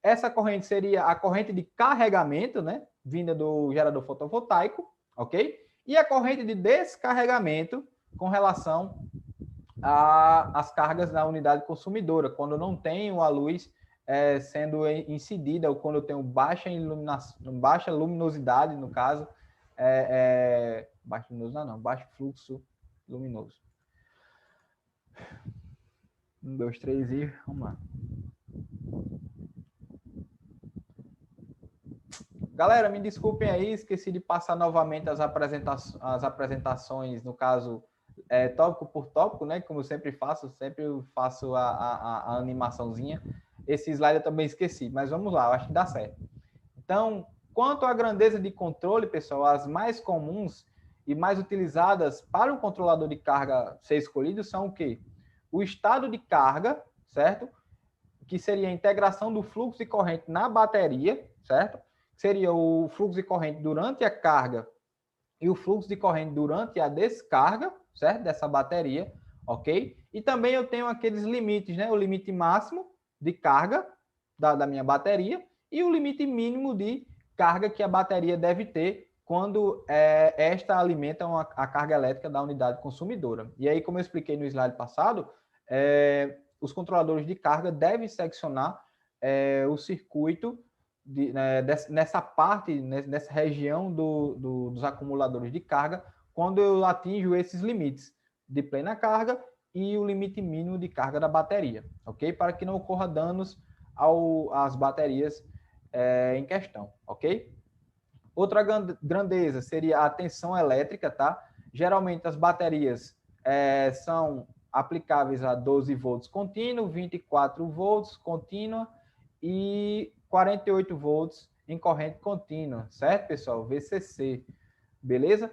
Essa corrente seria a corrente de carregamento, né? Vinda do gerador fotovoltaico, ok? E a corrente de descarregamento com relação às cargas na unidade consumidora, quando não tenho a luz sendo incidida, ou quando eu tenho baixa luminosidade, no caso, baixa luminosidade não, baixo fluxo luminoso. 1, 2, 3 e vamos lá. Galera, me desculpem aí, esqueci de passar novamente as apresentações, no caso, tópico por tópico, né? Como eu sempre faço a animaçãozinha. Esse slide eu também esqueci, mas vamos lá, eu acho que dá certo. Então, quanto à grandeza de controle, pessoal, as mais comuns e mais utilizadas para o controlador de carga ser escolhido são o quê? O estado de carga, certo? Que seria a integração do fluxo de corrente na bateria, certo? Seria o fluxo de corrente durante a carga e o fluxo de corrente durante a descarga, certo? Dessa bateria, ok? E também eu tenho aqueles limites, né? O limite máximo de carga da minha bateria e o limite mínimo de carga que a bateria deve ter quando esta alimenta a carga elétrica da unidade consumidora. E aí, como eu expliquei no slide passado, os controladores de carga devem seccionar o circuito nessa parte, nessa região dos acumuladores de carga, quando eu atinjo esses limites de plena carga e o limite mínimo de carga da bateria, ok? Para que não ocorra danos às baterias em questão, ok? Outra grandeza seria a tensão elétrica, tá? Geralmente as baterias são aplicáveis a 12 volts contínuo, 24 volts contínua e 48 volts em corrente contínua, certo, pessoal? VCC, beleza?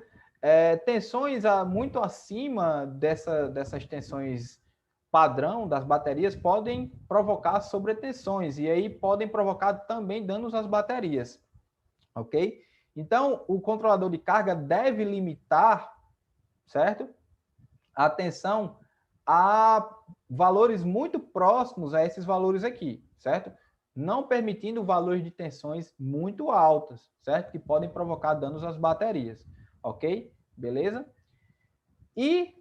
Tensões muito acima dessas tensões padrão das baterias podem provocar sobretensões e aí podem provocar também danos às baterias, ok? Então, o controlador de carga deve limitar, certo? A tensão a valores muito próximos a esses valores aqui, certo? Não permitindo valores de tensões muito altas, certo? Que podem provocar danos às baterias, ok? Beleza? E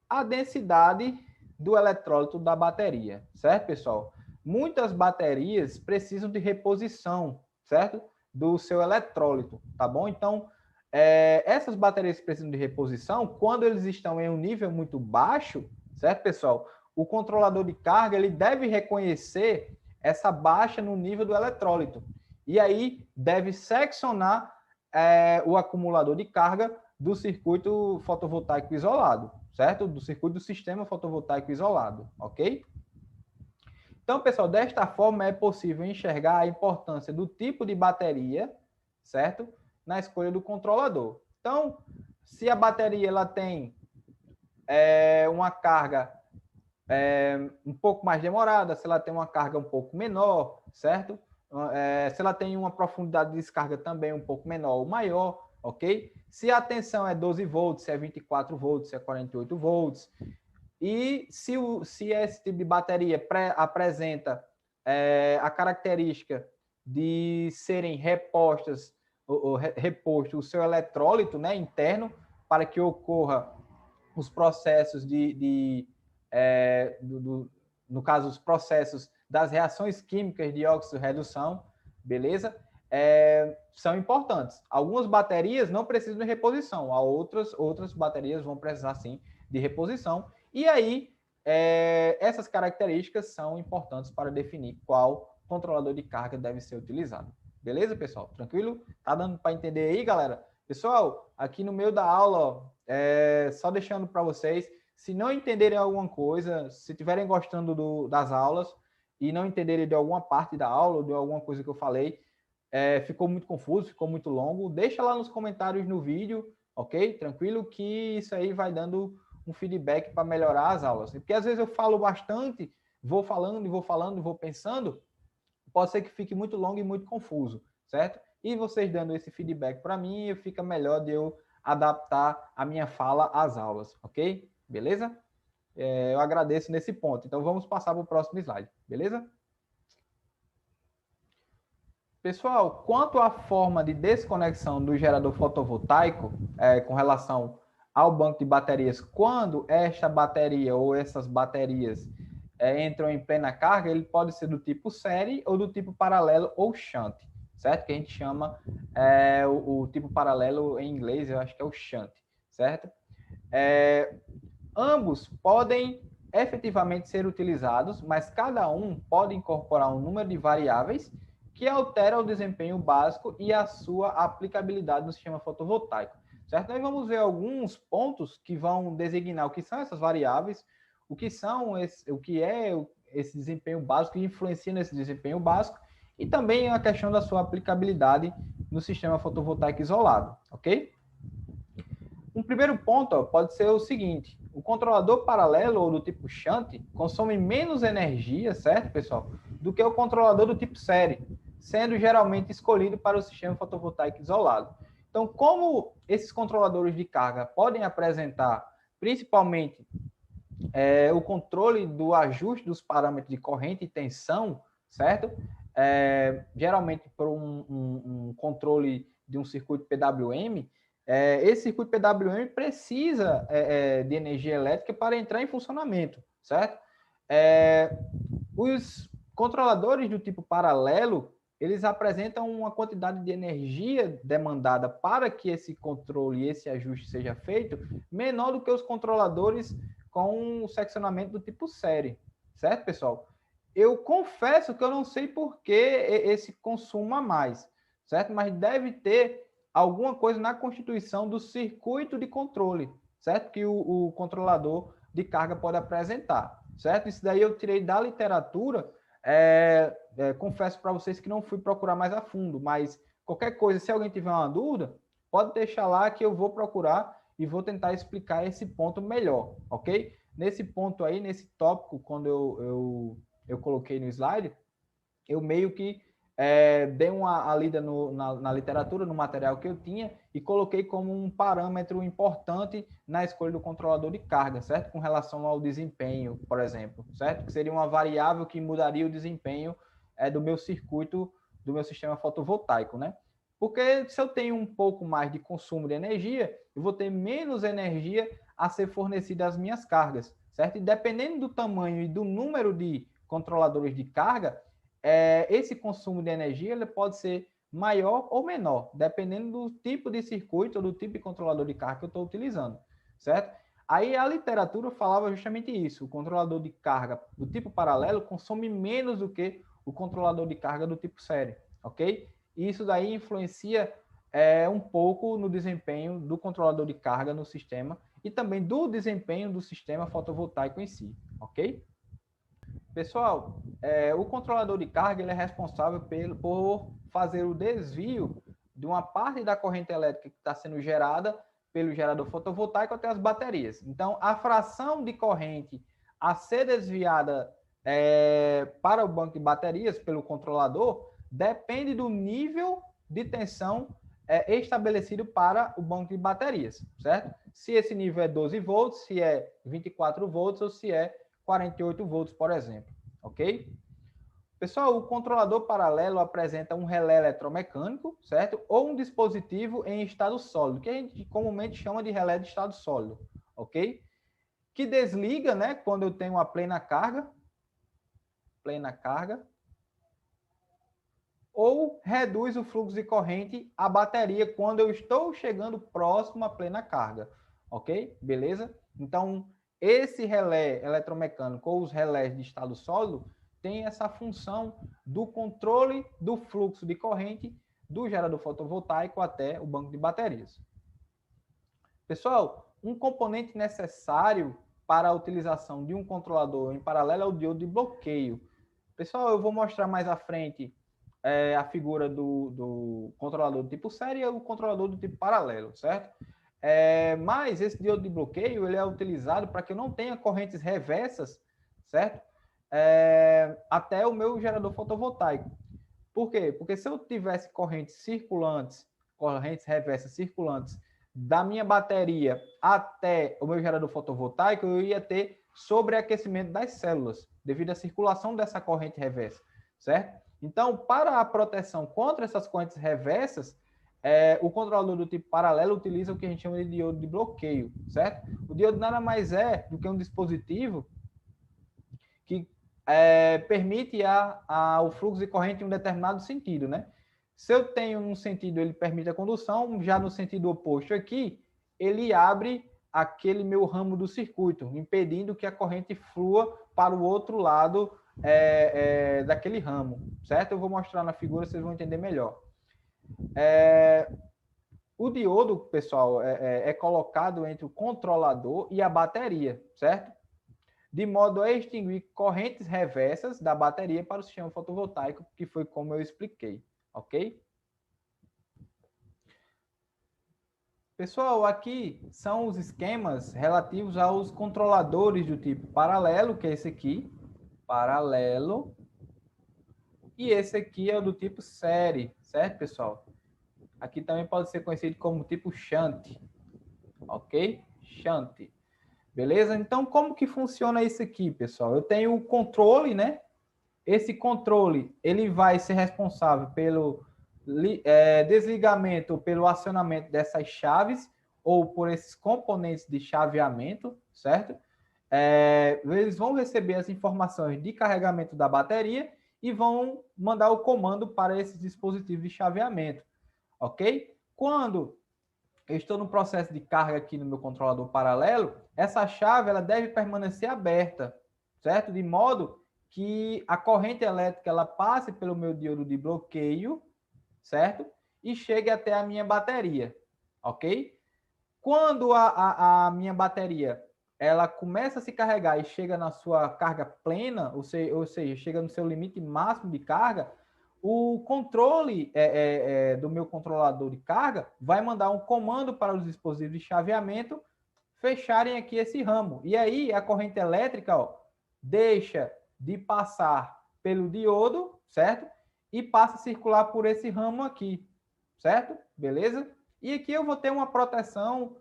a densidade do eletrólito da bateria, certo, pessoal? Muitas baterias precisam de reposição, certo? Do seu eletrólito, tá bom? Então, essas baterias que precisam de reposição, quando eles estão em um nível muito baixo, certo, pessoal? O controlador de carga, ele deve reconhecer essa baixa no nível do eletrólito. E aí, deve seccionar o acumulador de carga do circuito fotovoltaico isolado, certo? Do circuito do sistema fotovoltaico isolado, ok? Então, pessoal, desta forma é possível enxergar a importância do tipo de bateria, certo? Na escolha do controlador. Então, se a bateria ela tem uma carga um pouco mais demorada, se ela tem uma carga um pouco menor, certo? Se ela tem uma profundidade de descarga também um pouco menor ou maior, ok? Se a tensão é 12 volts, se é 24 volts, se é 48 volts. E se esse tipo de bateria apresenta a característica de serem repostas, ou reposto o seu eletrólito, né, interno, para que ocorra os processos no caso, os processos das reações químicas de óxido-redução, beleza? São importantes. Algumas baterias não precisam de reposição, outras baterias vão precisar, sim, de reposição. E aí, essas características são importantes para definir qual controlador de carga deve ser utilizado. Beleza, pessoal? Tranquilo? Tá dando para entender aí, galera? Pessoal, aqui no meio da aula, ó, só deixando para vocês, se não entenderem alguma coisa, se estiverem gostando das aulas e não entenderem de alguma parte da aula ou de alguma coisa que eu falei, ficou muito confuso, ficou muito longo, deixa lá nos comentários no vídeo, ok? Tranquilo, que isso aí vai dando um feedback para melhorar as aulas. Porque às vezes eu falo bastante, vou falando e vou falando e vou pensando, pode ser que fique muito longo e muito confuso, certo? E vocês dando esse feedback para mim, fica melhor de eu adaptar a minha fala às aulas, ok? Beleza? Eu agradeço nesse ponto. Então, vamos passar para o próximo slide, beleza? Pessoal, quanto à forma de desconexão do gerador fotovoltaico com relação ao banco de baterias, quando esta bateria ou essas baterias entram em plena carga, ele pode ser do tipo série ou do tipo paralelo ou shunt, certo? Que a gente chama o tipo paralelo em inglês, eu acho que é o shunt, certo? Ambos podem efetivamente ser utilizados, mas cada um pode incorporar um número de variáveis que altera o desempenho básico e a sua aplicabilidade no sistema fotovoltaico, certo? Nós vamos ver alguns pontos que vão designar o que são essas variáveis, o que é esse desempenho básico e influencia nesse desempenho básico, e também a questão da sua aplicabilidade no sistema fotovoltaico isolado, ok? Um primeiro ponto pode ser o seguinte: o controlador paralelo ou do tipo shunt consome menos energia, certo, pessoal, do que o controlador do tipo série, sendo geralmente escolhido para o sistema fotovoltaico isolado. Então, como esses controladores de carga podem apresentar principalmente o controle do ajuste dos parâmetros de corrente e tensão, certo? Geralmente por um controle de um circuito PWM, esse circuito PWM precisa de energia elétrica para entrar em funcionamento, certo? Os controladores do tipo paralelo, eles apresentam uma quantidade de energia demandada para que esse controle e esse ajuste seja feito menor do que os controladores com o seccionamento do tipo série, certo, pessoal? Eu confesso que eu não sei por que esse consumo a mais, certo? Mas deve ter alguma coisa na constituição do circuito de controle, certo? Que o controlador de carga pode apresentar, certo? Isso daí eu tirei da literatura, confesso para vocês que não fui procurar mais a fundo, mas qualquer coisa, se alguém tiver uma dúvida, pode deixar lá que eu vou procurar e vou tentar explicar esse ponto melhor, ok? Nesse ponto aí, nesse tópico, quando eu coloquei no slide, eu meio que dei uma lida na literatura, no material que eu tinha, e coloquei como um parâmetro importante na escolha do controlador de carga, certo? Com relação ao desempenho, por exemplo, certo? Que seria uma variável que mudaria o desempenho do meu circuito, do meu sistema fotovoltaico, né? Porque se eu tenho um pouco mais de consumo de energia, eu vou ter menos energia a ser fornecida às minhas cargas, certo? E dependendo do tamanho e do número de controladores de carga, esse consumo de energia ele pode ser maior ou menor, dependendo do tipo de circuito ou do tipo de controlador de carga que eu estou utilizando, certo? Aí a literatura falava justamente isso: o controlador de carga do tipo paralelo consome menos do que o controlador de carga do tipo série, ok? E isso daí influencia um pouco no desempenho do controlador de carga no sistema e também do desempenho do sistema fotovoltaico em si, ok? Pessoal, o controlador de carga ele é responsável por fazer o desvio de uma parte da corrente elétrica que está sendo gerada pelo gerador fotovoltaico até as baterias. Então, a fração de corrente a ser desviada para o banco de baterias pelo controlador depende do nível de tensão estabelecido para o banco de baterias, certo? Se esse nível é 12 volts, se é 24 volts ou se é 48 volts, por exemplo, ok? Pessoal, o controlador paralelo apresenta um relé eletromecânico, certo? Ou um dispositivo em estado sólido, que a gente comumente chama de relé de estado sólido, ok? Que desliga, né, quando eu tenho a plena carga, ou reduz o fluxo de corrente à bateria quando eu estou chegando próximo à plena carga, ok? Beleza? Então, esse relé eletromecânico ou os relés de estado sólido tem essa função do controle do fluxo de corrente do gerador fotovoltaico até o banco de baterias. Pessoal, um componente necessário para a utilização de um controlador em paralelo é o diodo de bloqueio. Pessoal, eu vou mostrar mais à frente a figura do controlador do tipo série e o controlador do tipo paralelo, certo? Mas esse diodo de bloqueio ele é utilizado para que eu não tenha correntes reversas, certo? Até o meu gerador fotovoltaico. Por quê? Porque se eu tivesse correntes reversas circulantes da minha bateria até o meu gerador fotovoltaico, eu ia ter sobreaquecimento das células, devido à circulação dessa corrente reversa, certo? Então, para a proteção contra essas correntes reversas, o controlador do tipo paralelo utiliza o que a gente chama de diodo de bloqueio, certo? O diodo nada mais é do que um dispositivo que permite o fluxo de corrente em um determinado sentido, né? Se eu tenho um sentido, ele permite a condução, já no sentido oposto aqui, ele abre aquele meu ramo do circuito, impedindo que a corrente flua para o outro lado daquele ramo, certo? Eu vou mostrar na figura, vocês vão entender melhor. O diodo, pessoal, é colocado entre o controlador e a bateria, certo? De modo a extinguir correntes reversas da bateria para o sistema fotovoltaico, que foi como eu expliquei, ok? Pessoal, aqui são os esquemas relativos aos controladores do tipo paralelo, que é esse aqui, paralelo, e esse aqui é o do tipo série, certo, pessoal? Aqui também pode ser conhecido como tipo shunt, ok? Shunt. Beleza? Então, como que funciona isso aqui, pessoal? Eu tenho o controle, né? Esse controle, ele vai ser responsável pelo desligamento, pelo acionamento dessas chaves, ou por esses componentes de chaveamento, certo? Eles vão receber as informações de carregamento da bateria e vão mandar o comando para esses dispositivos de chaveamento, ok? Quando eu estou no processo de carga aqui no meu controlador paralelo, essa chave ela deve permanecer aberta, certo? De modo que a corrente elétrica ela passe pelo meu diodo de bloqueio, certo? E chegue até a minha bateria, ok? Quando a minha bateria ela começa a se carregar e chega na sua carga plena, ou seja, chega no seu limite máximo de carga, o controle do meu controlador de carga vai mandar um comando para os dispositivos de chaveamento fecharem aqui esse ramo. E aí a corrente elétrica deixa de passar pelo diodo, certo? E passa a circular por esse ramo aqui, certo? Beleza? E aqui eu vou ter uma proteção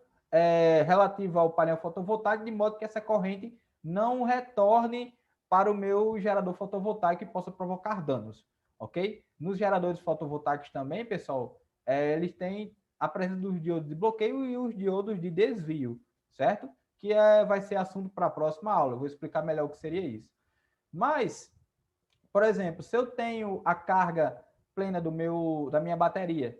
relativa ao painel fotovoltaico, de modo que essa corrente não retorne para o meu gerador fotovoltaico e possa provocar danos, ok? Nos geradores fotovoltaicos também, pessoal, eles têm a presença dos diodos de bloqueio e os diodos de desvio, certo? Que vai ser assunto para a próxima aula. Eu vou explicar melhor o que seria isso. Mas, por exemplo, se eu tenho a carga plena da minha bateria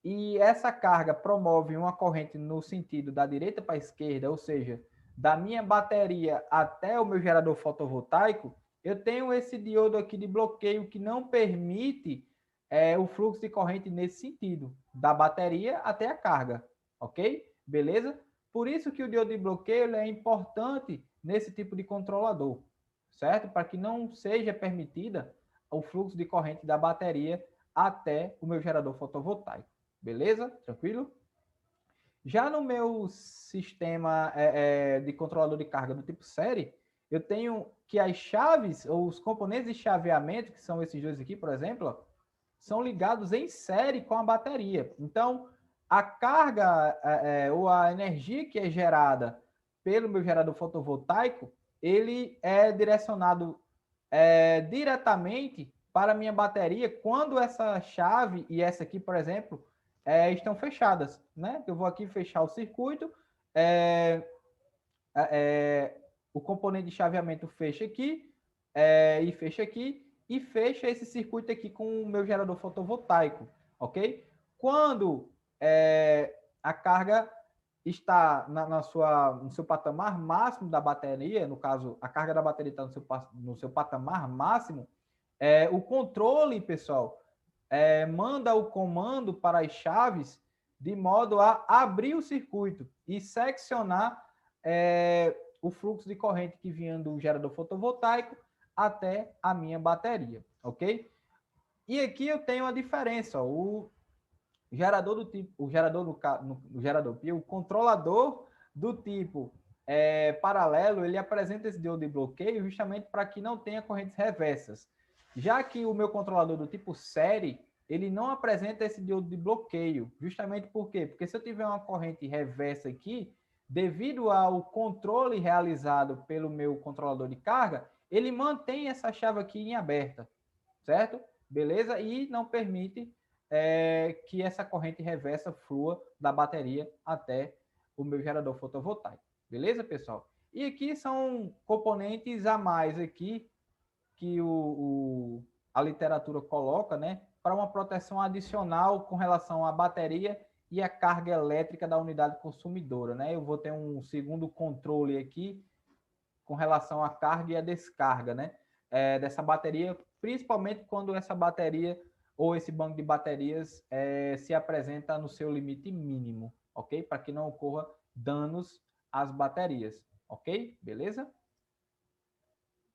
e essa carga promove uma corrente no sentido da direita para a esquerda, ou seja, da minha bateria até o meu gerador fotovoltaico, eu tenho esse diodo aqui de bloqueio que não permite o fluxo de corrente nesse sentido, da bateria até a carga, ok? Beleza? Por isso que o diodo de bloqueio é importante nesse tipo de controlador, certo? Para que não seja permitida o fluxo de corrente da bateria até o meu gerador fotovoltaico. Beleza? Tranquilo? Já no meu sistema de controlador de carga do tipo série, eu tenho que as chaves, ou os componentes de chaveamento, que são esses dois aqui, por exemplo, ó, são ligados em série com a bateria. Então, a carga ou a energia que é gerada pelo meu gerador fotovoltaico, ele é direcionado diretamente para a minha bateria quando essa chave e essa aqui, por exemplo, estão fechadas, né? Eu vou aqui fechar o circuito, o componente de chaveamento fecha aqui e fecha aqui e fecha esse circuito aqui com o meu gerador fotovoltaico, ok? Quando a carga está no seu patamar máximo da bateria, no caso, a carga da bateria está no seu patamar máximo, o controle, pessoal, manda o comando para as chaves de modo a abrir o circuito e seccionar o fluxo de corrente que vinha do gerador fotovoltaico até a minha bateria, ok? E aqui eu tenho a diferença, ó, o gerador do tipo, o gerador no gerador PIO, o controlador do tipo paralelo, ele apresenta esse diodo de bloqueio justamente para que não tenha correntes reversas. Já que o meu controlador do tipo série, ele não apresenta esse diodo de bloqueio. Justamente por quê? Porque se eu tiver uma corrente reversa aqui, devido ao controle realizado pelo meu controlador de carga, ele mantém essa chave aqui em aberta, certo? Beleza? E não permite que essa corrente reversa flua da bateria até o meu gerador fotovoltaico. Beleza, pessoal? E aqui são componentes a mais aqui que a literatura coloca, né, para uma proteção adicional com relação à bateria e à carga elétrica da unidade consumidora, né? Eu vou ter um segundo controle aqui com relação à carga e à descarga, né, dessa bateria, principalmente quando essa bateria ou esse banco de baterias se apresenta no seu limite mínimo, ok? Para que não ocorra danos às baterias, ok? Beleza?